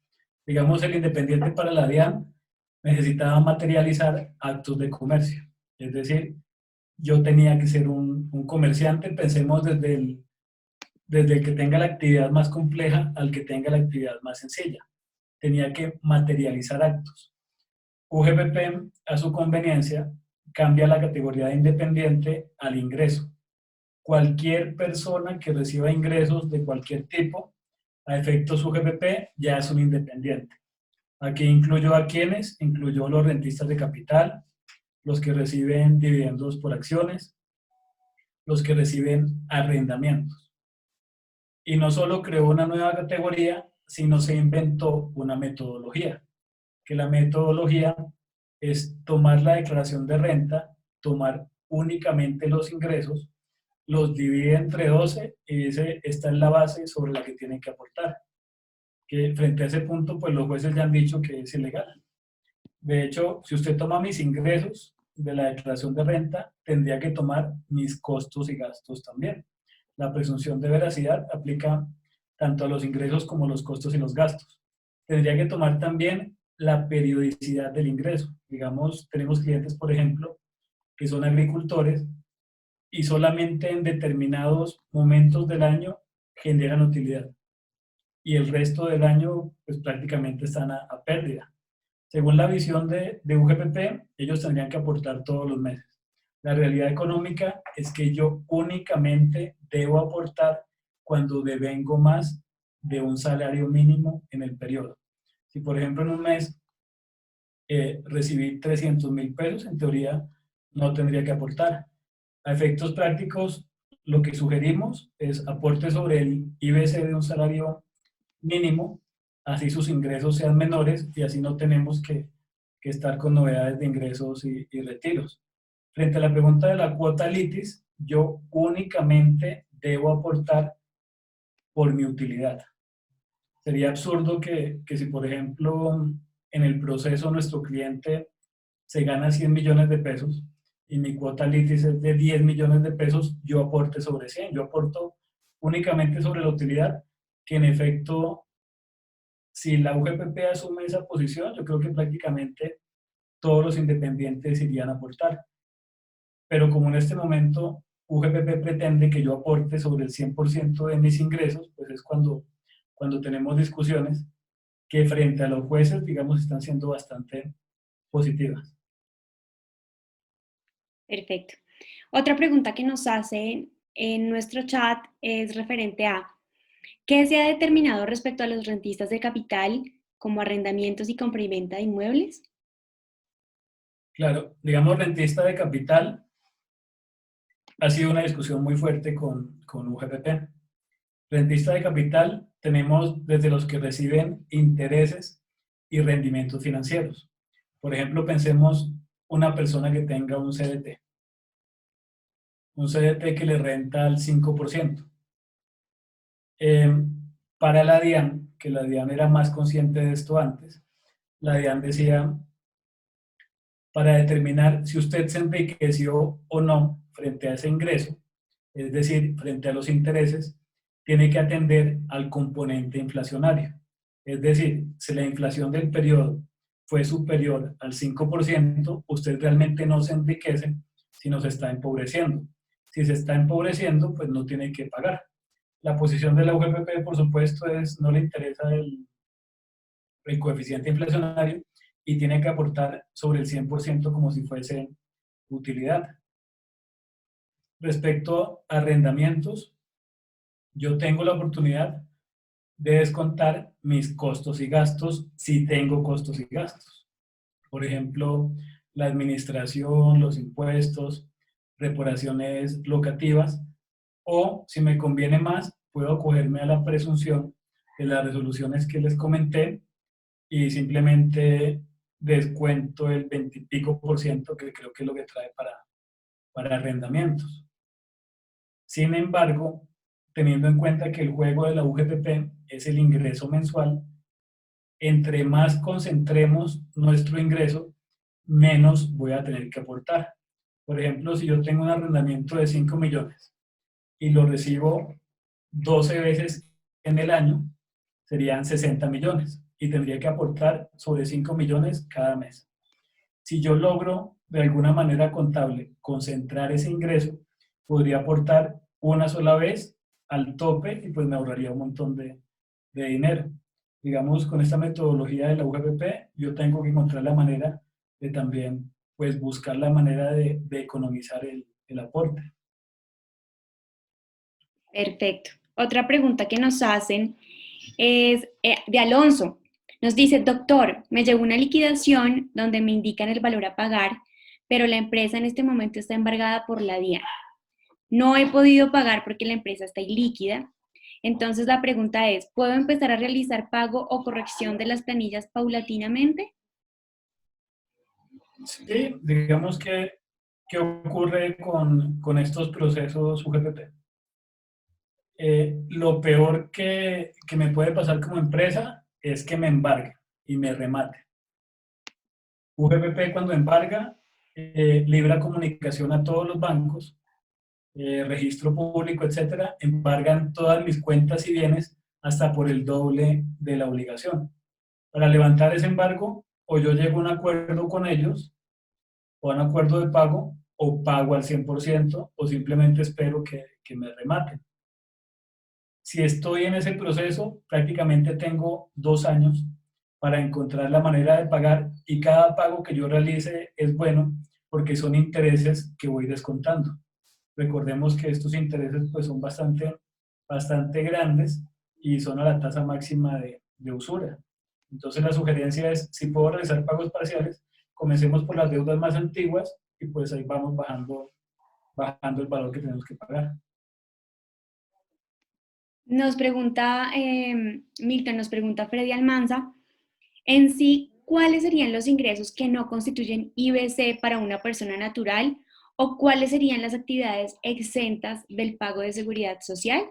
Digamos, el independiente para la DIAN necesitaba materializar actos de comercio. Es decir, yo tenía que ser un comerciante, pensemos desde el que tenga la actividad más compleja al que tenga la actividad más sencilla. Tenía que materializar actos. UGPP, a su conveniencia, cambia la categoría de independiente al ingreso. Cualquier persona que reciba ingresos de cualquier tipo, a efectos UGPP, ya es un independiente. Aquí incluyo a quienes, incluyo los rentistas de capital, los que reciben dividendos por acciones, los que reciben arrendamientos. Y no solo creó una nueva categoría, sino se inventó una metodología, que la metodología es tomar la declaración de renta, tomar únicamente los ingresos, los divide entre 12 y dice, esta es la base sobre la que tienen que aportar. Que frente a ese punto, pues los jueces ya han dicho que es ilegal. De hecho, si usted toma mis ingresos de la declaración de renta, tendría que tomar mis costos y gastos también. La presunción de veracidad aplica tanto a los ingresos como a los costos y los gastos. Tendría que tomar también la periodicidad del ingreso. Digamos, tenemos clientes, por ejemplo, que son agricultores y solamente en determinados momentos del año generan utilidad. Y el resto del año, pues prácticamente están a pérdida. Según la visión de UGPP, ellos tendrían que aportar todos los meses. La realidad económica es que yo únicamente debo aportar cuando devengo más de un salario mínimo en el periodo. Si, por ejemplo, en un mes recibí 300.000 pesos, en teoría no tendría que aportar. A efectos prácticos, lo que sugerimos es aporte sobre el IBC de un salario mínimo, así sus ingresos sean menores y así no tenemos que estar con novedades de ingresos y retiros. Frente a la pregunta de la cuota litis, yo únicamente debo aportar por mi utilidad. Sería absurdo que si, por ejemplo, en el proceso nuestro cliente se gana 100 millones de pesos y mi cuota litis es de 10 millones de pesos, yo aporte sobre 100. Yo aporto únicamente sobre la utilidad, que en efecto, si la UGPP asume esa posición, yo creo que prácticamente todos los independientes irían a aportar. pero como en este momento UGPP pretende que yo aporte sobre el 100% de mis ingresos, pues es cuando tenemos discusiones que frente a los jueces, digamos, están siendo bastante positivas. Perfecto. Otra pregunta que nos hacen en nuestro chat es referente a ¿qué se ha determinado respecto a los rentistas de capital como arrendamientos y compra y venta de inmuebles? Claro, digamos, rentista de capital ha sido una discusión muy fuerte con UGPP. Rentista de capital tenemos desde los que reciben intereses y rendimientos financieros. Por ejemplo, pensemos una persona que tenga un CDT que le renta al 5%. Para la DIAN, que la DIAN era más consciente de esto antes, la DIAN decía, para determinar si usted se enriqueció o no frente a ese ingreso, es decir, frente a los intereses, tiene que atender al componente inflacionario. Es decir, si la inflación del periodo fue superior al 5%, usted realmente no se enriquece, sino se está empobreciendo. Si se está empobreciendo, pues no tiene que pagar. La posición de la UGPP, por supuesto, es no le interesa el coeficiente inflacionario y tiene que aportar sobre el 100% como si fuese utilidad. Respecto a arrendamientos, yo tengo la oportunidad de descontar mis costos y gastos si tengo costos y gastos. Por ejemplo, la administración, los impuestos, reparaciones locativas, o si me conviene más, puedo acogerme a la presunción de las resoluciones que les comenté y simplemente descuento el 20 y pico %, que creo que es lo que trae para arrendamientos. Sin embargo, teniendo en cuenta que el juego de la UGPP es el ingreso mensual, entre más concentremos nuestro ingreso, menos voy a tener que aportar. Por ejemplo, si yo tengo un arrendamiento de 5 millones y lo recibo 12 veces en el año, serían 60 millones y tendría que aportar sobre 5 millones cada mes. Si yo logro de alguna manera contable concentrar ese ingreso, podría aportar una sola vez al tope y pues me ahorraría un montón de dinero. Digamos, con esta metodología de la UGPP, yo tengo que encontrar la manera de también pues buscar la manera de economizar el aporte. Perfecto. Otra pregunta que nos hacen es de Alonso. Nos dice, doctor, me llegó una liquidación donde me indican el valor a pagar, pero la empresa en este momento está embargada por la DIAN. No he podido pagar porque la empresa está ilíquida. Entonces la pregunta es, ¿puedo empezar a realizar pago o corrección de las planillas paulatinamente? Sí, digamos que, ¿qué ocurre con estos procesos UGPP? Lo peor que me puede pasar como empresa es que me embargue y me remate. UGPP cuando embarga, libra comunicación a todos los bancos, registro público, etcétera, embargan todas mis cuentas y bienes hasta por el doble de la obligación. Para levantar ese embargo, o yo llego a un acuerdo con ellos, o a un acuerdo de pago, o pago al 100%, o simplemente espero que me rematen. Si estoy en ese proceso, prácticamente tengo 2 años para encontrar la manera de pagar y cada pago que yo realice es bueno porque son intereses que voy descontando. Recordemos que estos intereses pues, son bastante grandes y son a la tasa máxima de usura. Entonces la sugerencia es, si puedo realizar pagos parciales, comencemos por las deudas más antiguas y pues ahí vamos bajando el valor que tenemos que pagar. Nos pregunta, Milton, nos pregunta Freddy Almanza, en sí, ¿cuáles serían los ingresos que no constituyen IBC para una persona natural o cuáles serían las actividades exentas del pago de seguridad social?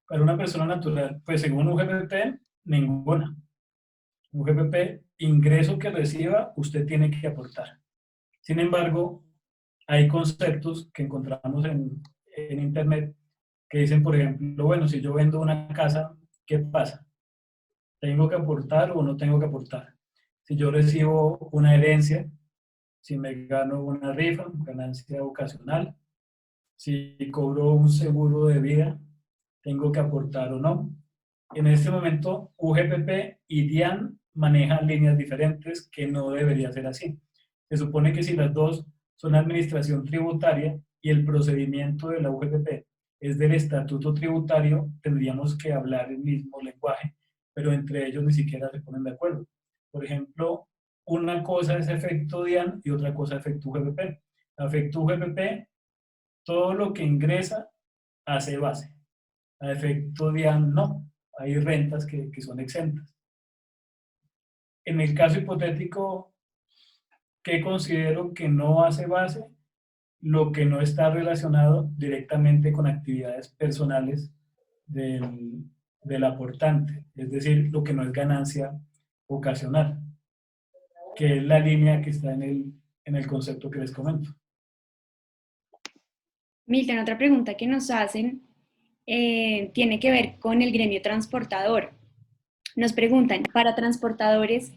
Para una persona natural, pues según UGPP, ninguna. UGPP, ingreso que reciba, usted tiene que aportar. Sin embargo, hay conceptos que encontramos en Internet que dicen, por ejemplo, bueno, si yo vendo una casa, ¿qué pasa? ¿Tengo que aportar o no tengo que aportar? Si yo recibo una herencia, si me gano una rifa, ganancia ocasional, si cobro un seguro de vida, tengo que aportar o no. En este momento, UGPP y DIAN manejan líneas diferentes que no debería ser así. Se supone que si las dos son administración tributaria y el procedimiento de la UGPP es del estatuto tributario, tendríamos que hablar el mismo lenguaje, pero entre ellos ni siquiera se ponen de acuerdo. Por ejemplo, una cosa es efecto DIAN y otra cosa es efecto UGPP. A efecto UGPP, todo lo que ingresa hace base. A efecto DIAN no, hay rentas que son exentas. En el caso hipotético, ¿qué considero que no hace base? Lo que no está relacionado directamente con actividades personales del aportante, es decir, lo que no es ganancia ocasional, que es la línea que está en el concepto que les comento. Milton, otra pregunta que nos hacen tiene que ver con el gremio transportador. Nos preguntan, ¿para transportadores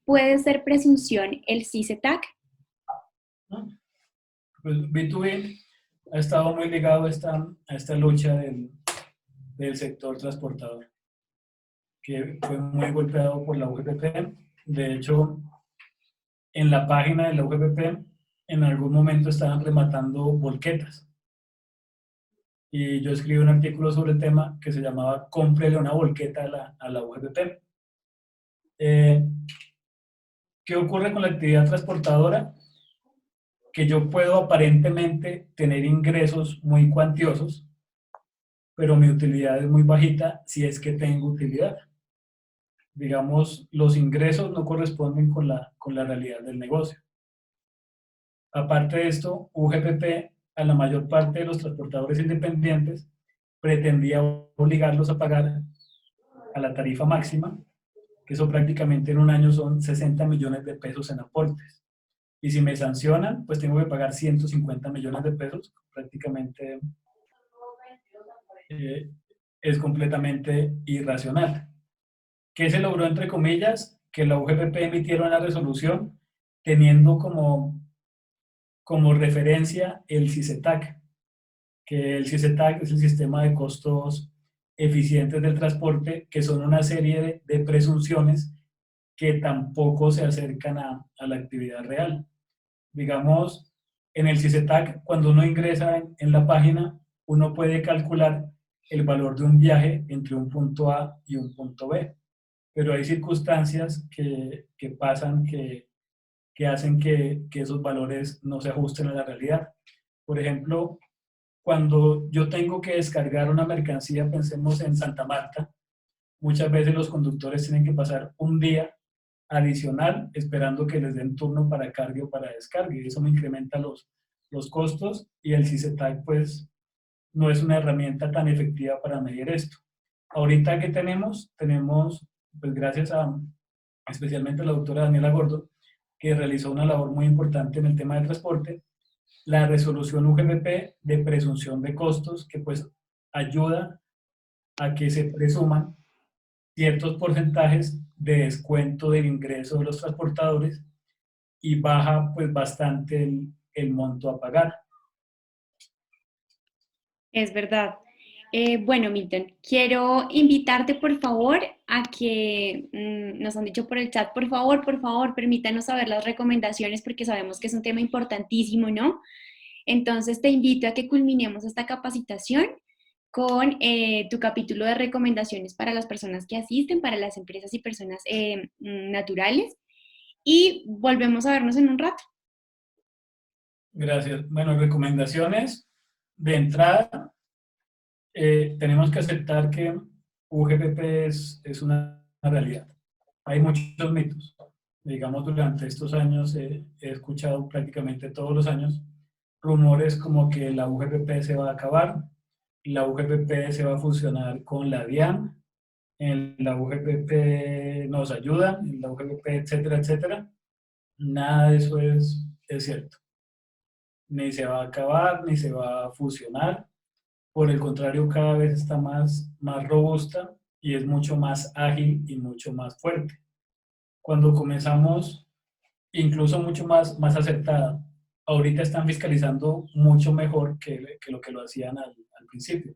puede ser presunción el CICETAC? Pues B2B ha estado muy ligado a esta lucha del sector transportador, que fue muy golpeado por la UGPP. De hecho, en la página de la UGPP, en algún momento estaban rematando volquetas. Y yo escribí un artículo sobre el tema que se llamaba "Cómprele una volqueta a la UGPP". ¿Qué ocurre con la actividad transportadora? Que yo puedo aparentemente tener ingresos muy cuantiosos, pero mi utilidad es muy bajita si es que tengo utilidad. Digamos, los ingresos no corresponden con la realidad del negocio. Aparte de esto, UGPP a la mayor parte de los transportadores independientes pretendía obligarlos a pagar a la tarifa máxima, que eso prácticamente en un año son 60 millones de pesos en aportes. Y si me sancionan, pues tengo que pagar 150 millones de pesos, prácticamente es completamente irracional. ¿Qué se logró, entre comillas? Que la UGPP emitiera una resolución teniendo como referencia el CICETAC, que el CICETAC es el Sistema de Costos Eficientes del Transporte, que son una serie de presunciones que tampoco se acercan a la actividad real. Digamos, en el CICETAC, cuando uno ingresa en la página, uno puede calcular el valor de un viaje entre un punto A y un punto B, pero hay circunstancias que pasan que hacen que esos valores no se ajusten a la realidad. Por ejemplo, cuando yo tengo que descargar una mercancía, pensemos en Santa Marta, muchas veces los conductores tienen que pasar un día adicional esperando que les den turno para cargue o para descargue, y eso me incrementa los costos, y el CICETAC pues no es una herramienta tan efectiva para medir esto. Ahorita que tenemos pues gracias especialmente a la doctora Daniela Gordo, que realizó una labor muy importante en el tema del transporte, la resolución UGPP de presunción de costos, que pues ayuda a que se presuman ciertos porcentajes de descuento del ingreso de los transportadores y baja pues bastante el monto a pagar. Es verdad. Bueno, Milton, quiero invitarte por favor a que nos han dicho por el chat, por favor, permítanos saber las recomendaciones porque sabemos que es un tema importantísimo, ¿no? Entonces te invito a que culminemos esta capacitación con tu capítulo de recomendaciones para las personas que asisten, para las empresas y personas naturales, y volvemos a vernos en un rato. Gracias. Bueno, recomendaciones de entrada. Tenemos que aceptar que UGPP es una realidad. Hay muchos mitos. Digamos, durante estos años he escuchado prácticamente todos los años rumores como que la UGPP se va a acabar, la UGPP se va a fusionar con la DIAN, en la UGPP nos ayuda, en la UGPP, etcétera, etcétera. Nada de eso es cierto. Ni se va a acabar, ni se va a fusionar. Por el contrario, cada vez está más robusta y es mucho más ágil y mucho más fuerte. Cuando comenzamos incluso mucho más acertada. Ahorita están fiscalizando mucho mejor que lo que lo hacían al principio.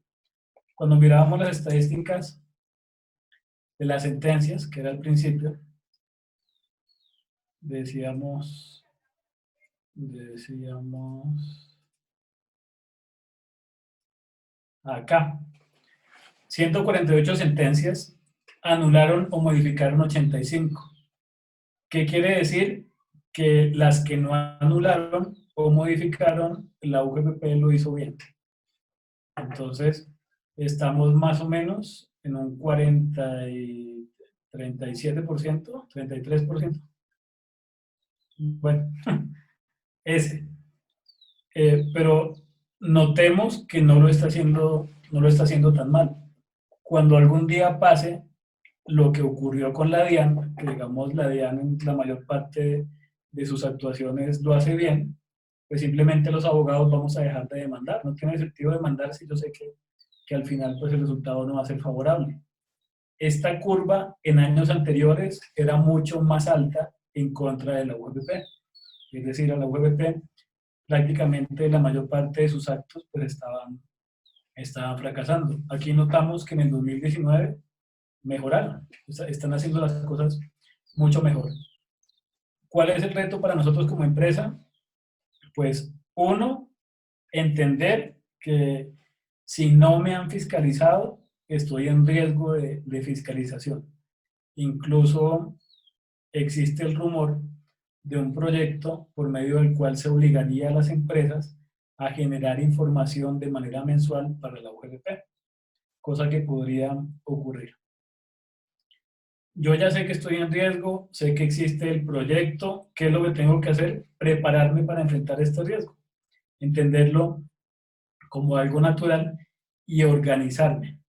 Cuando mirábamos las estadísticas de las sentencias, que era al principio, decíamos acá, 148 sentencias, anularon o modificaron 85. ¿Qué quiere decir? Que las que no anularon o modificaron, la UGPP lo hizo bien. Entonces, estamos más o menos en un 37%, 33%. Bueno, ese. Pero notemos que no lo está haciendo tan mal. Cuando algún día pase lo que ocurrió con la DIAN, que digamos la DIAN en la mayor parte de sus actuaciones lo hace bien, pues simplemente los abogados vamos a dejar de demandar. No tiene sentido demandar si yo sé que al final pues el resultado no va a ser favorable. Esta curva en años anteriores era mucho más alta en contra de la UGPP. Es decir, a la UGPP prácticamente la mayor parte de sus actos pues estaban fracasando. Aquí notamos que en el 2019 mejoraron, están haciendo las cosas mucho mejor. ¿Cuál es el reto para nosotros como empresa? Pues uno, entender que si no me han fiscalizado, estoy en riesgo de fiscalización. Incluso existe el rumor de un proyecto por medio del cual se obligaría a las empresas a generar información de manera mensual para la UGPP, cosa que podría ocurrir. Yo ya sé que estoy en riesgo, sé que existe el proyecto. ¿Qué es lo que tengo que hacer? Prepararme para enfrentar este riesgo, entenderlo como algo natural y organizarme.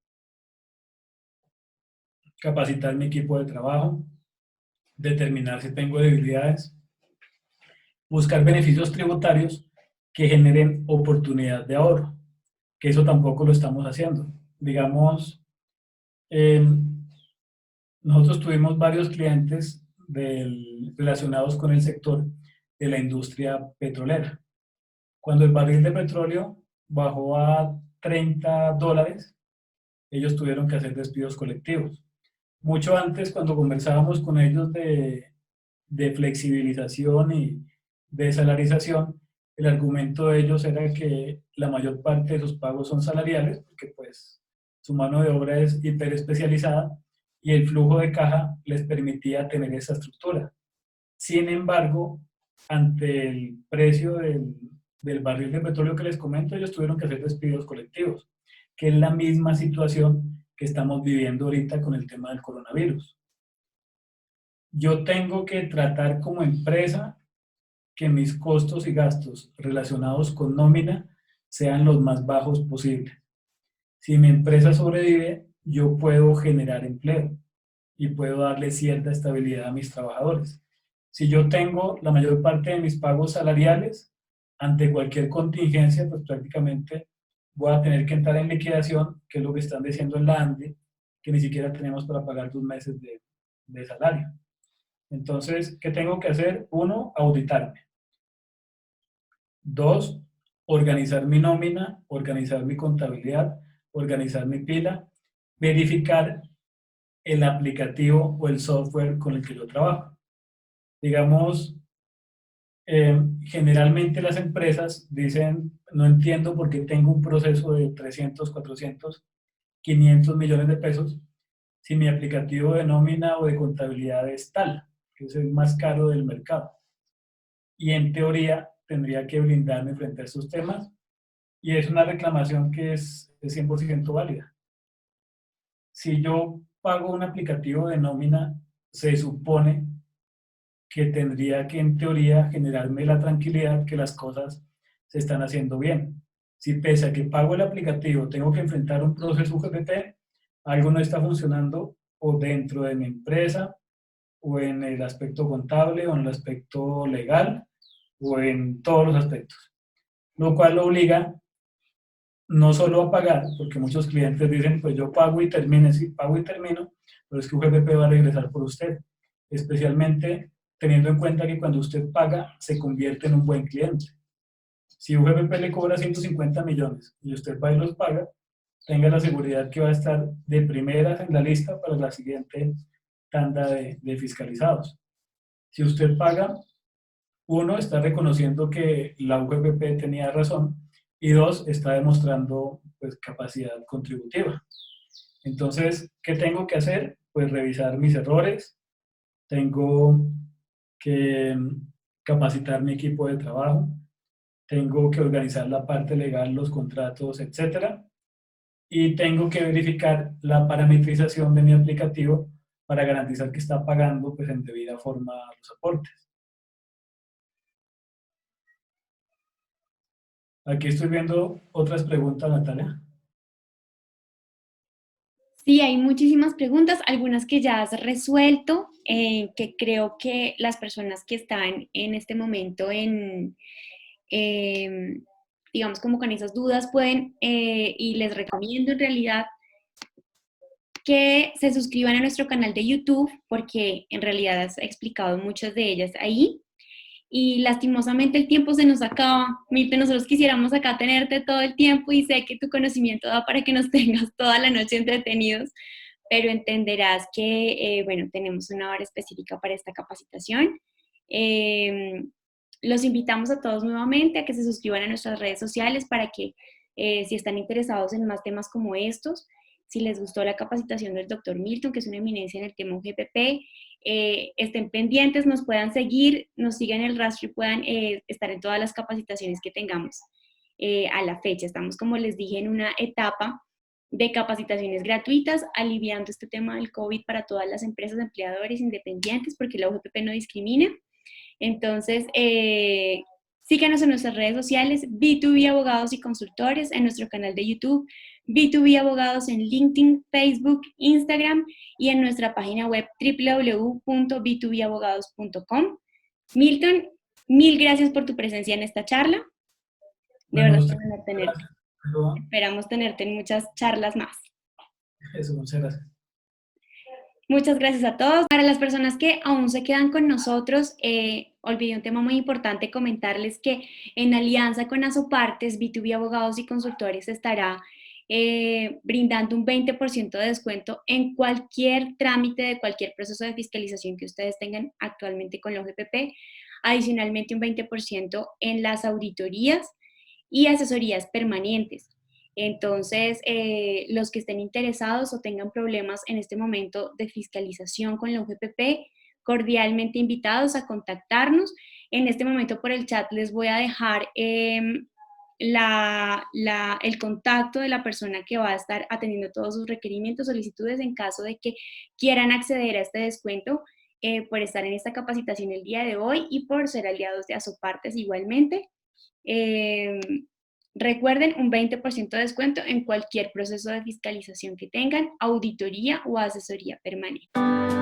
Capacitar mi equipo de trabajo, determinar si tengo debilidades, buscar beneficios tributarios que generen oportunidad de ahorro, que eso tampoco lo estamos haciendo. Digamos, nosotros tuvimos varios clientes relacionados con el sector de la industria petrolera. Cuando el barril de petróleo bajó a $30, ellos tuvieron que hacer despidos colectivos. Mucho antes, cuando conversábamos con ellos de flexibilización y de salarización, el argumento de ellos era que la mayor parte de sus pagos son salariales, porque pues su mano de obra es hiperespecializada y el flujo de caja les permitía tener esa estructura. Sin embargo, ante el precio del barril de petróleo que les comento, ellos tuvieron que hacer despidos colectivos, que es la misma situación que estamos viviendo ahorita con el tema del coronavirus. Yo tengo que tratar como empresa que mis costos y gastos relacionados con nómina sean los más bajos posibles. Si mi empresa sobrevive, yo puedo generar empleo y puedo darle cierta estabilidad a mis trabajadores. Si yo tengo la mayor parte de mis pagos salariales, ante cualquier contingencia, pues prácticamente voy a tener que entrar en liquidación, que es lo que están diciendo en la ANDE, que ni siquiera tenemos para pagar 2 meses de salario. Entonces, ¿qué tengo que hacer? 1, auditarme. 2, organizar mi nómina, organizar mi contabilidad, organizar mi pila, verificar el aplicativo o el software con el que yo trabajo. Digamos, generalmente las empresas dicen, no entiendo por qué tengo un proceso de 300, 400, 500 millones de pesos si mi aplicativo de nómina o de contabilidad es tal, que es el más caro del mercado. Y en teoría tendría que blindarme frente a estos temas, y es una reclamación que es 100% válida. Si yo pago un aplicativo de nómina, se supone que tendría que, en teoría, generarme la tranquilidad que las cosas se están haciendo bien. Si pese a que pago el aplicativo, tengo que enfrentar un proceso UGPP, algo no está funcionando o dentro de mi empresa, o en el aspecto contable, o en el aspecto legal, o en todos los aspectos. Lo cual lo obliga no solo a pagar, porque muchos clientes dicen, pues yo pago y termino, sí, pago y termino, pero es que UGPP va a regresar por usted. Especialmente teniendo en cuenta que cuando usted paga, se convierte en un buen cliente. Si UGPP le cobra 150 millones y usted va y los paga, tenga la seguridad que va a estar de primeras en la lista para la siguiente tanda de fiscalizados. Si usted paga, uno, está reconociendo que la UGPP tenía razón, y dos, está demostrando pues, capacidad contributiva. Entonces, ¿qué tengo que hacer? Pues revisar mis errores, tengo que capacitar mi equipo de trabajo, tengo que organizar la parte legal, los contratos, etcétera, y tengo que verificar la parametrización de mi aplicativo para garantizar que está pagando pues, en debida forma los aportes. Aquí estoy viendo otras preguntas, Natalia. Sí, hay muchísimas preguntas, algunas que ya has resuelto, que creo que las personas que están en este momento digamos, como con esas dudas pueden, y les recomiendo en realidad que se suscriban a nuestro canal de YouTube, porque en realidad has explicado muchas de ellas ahí. Y lastimosamente el tiempo se nos acaba. Milton, nosotros quisiéramos acá tenerte todo el tiempo y sé que tu conocimiento da para que nos tengas toda la noche entretenidos, pero entenderás que, bueno, tenemos una hora específica para esta capacitación. Los invitamos a todos nuevamente a que se suscriban a nuestras redes sociales para que, si están interesados en más temas como estos, si les gustó la capacitación del doctor Milton, que es una eminencia en el tema UGPP, estén pendientes, nos puedan seguir, nos sigan el rastro y puedan estar en todas las capacitaciones que tengamos a la fecha. Estamos, como les dije, en una etapa de capacitaciones gratuitas, aliviando este tema del COVID para todas las empresas, empleadores, independientes, porque la UGPP no discrimina. Entonces, síganos en nuestras redes sociales, B2B Abogados y Consultores, en nuestro canal de YouTube, B2B Abogados en LinkedIn, Facebook, Instagram y en nuestra página web www.b2babogados.com. Milton, mil gracias por tu presencia en esta charla. De Bueno, verdad, es un honor tenerte. pero Esperamos tenerte en muchas charlas más. eso, muchas gracias. Muchas gracias a todos. Para las personas que aún se quedan con nosotros, olvidé un tema muy importante, comentarles que en alianza con Asopartes, B2B Abogados y Consultores estará brindando un 20% de descuento en cualquier trámite de cualquier proceso de fiscalización que ustedes tengan actualmente con la UGPP. Adicionalmente, un 20% en las auditorías y asesorías permanentes. Entonces, los que estén interesados o tengan problemas en este momento de fiscalización con la UGPP, cordialmente invitados a contactarnos. En este momento por el chat les voy a dejar el contacto de la persona que va a estar atendiendo todos sus requerimientos, solicitudes en caso de que quieran acceder a este descuento por estar en esta capacitación el día de hoy y por ser aliados de Asopartes igualmente. Recuerden, un 20% de descuento en cualquier proceso de fiscalización que tengan, auditoría o asesoría permanente.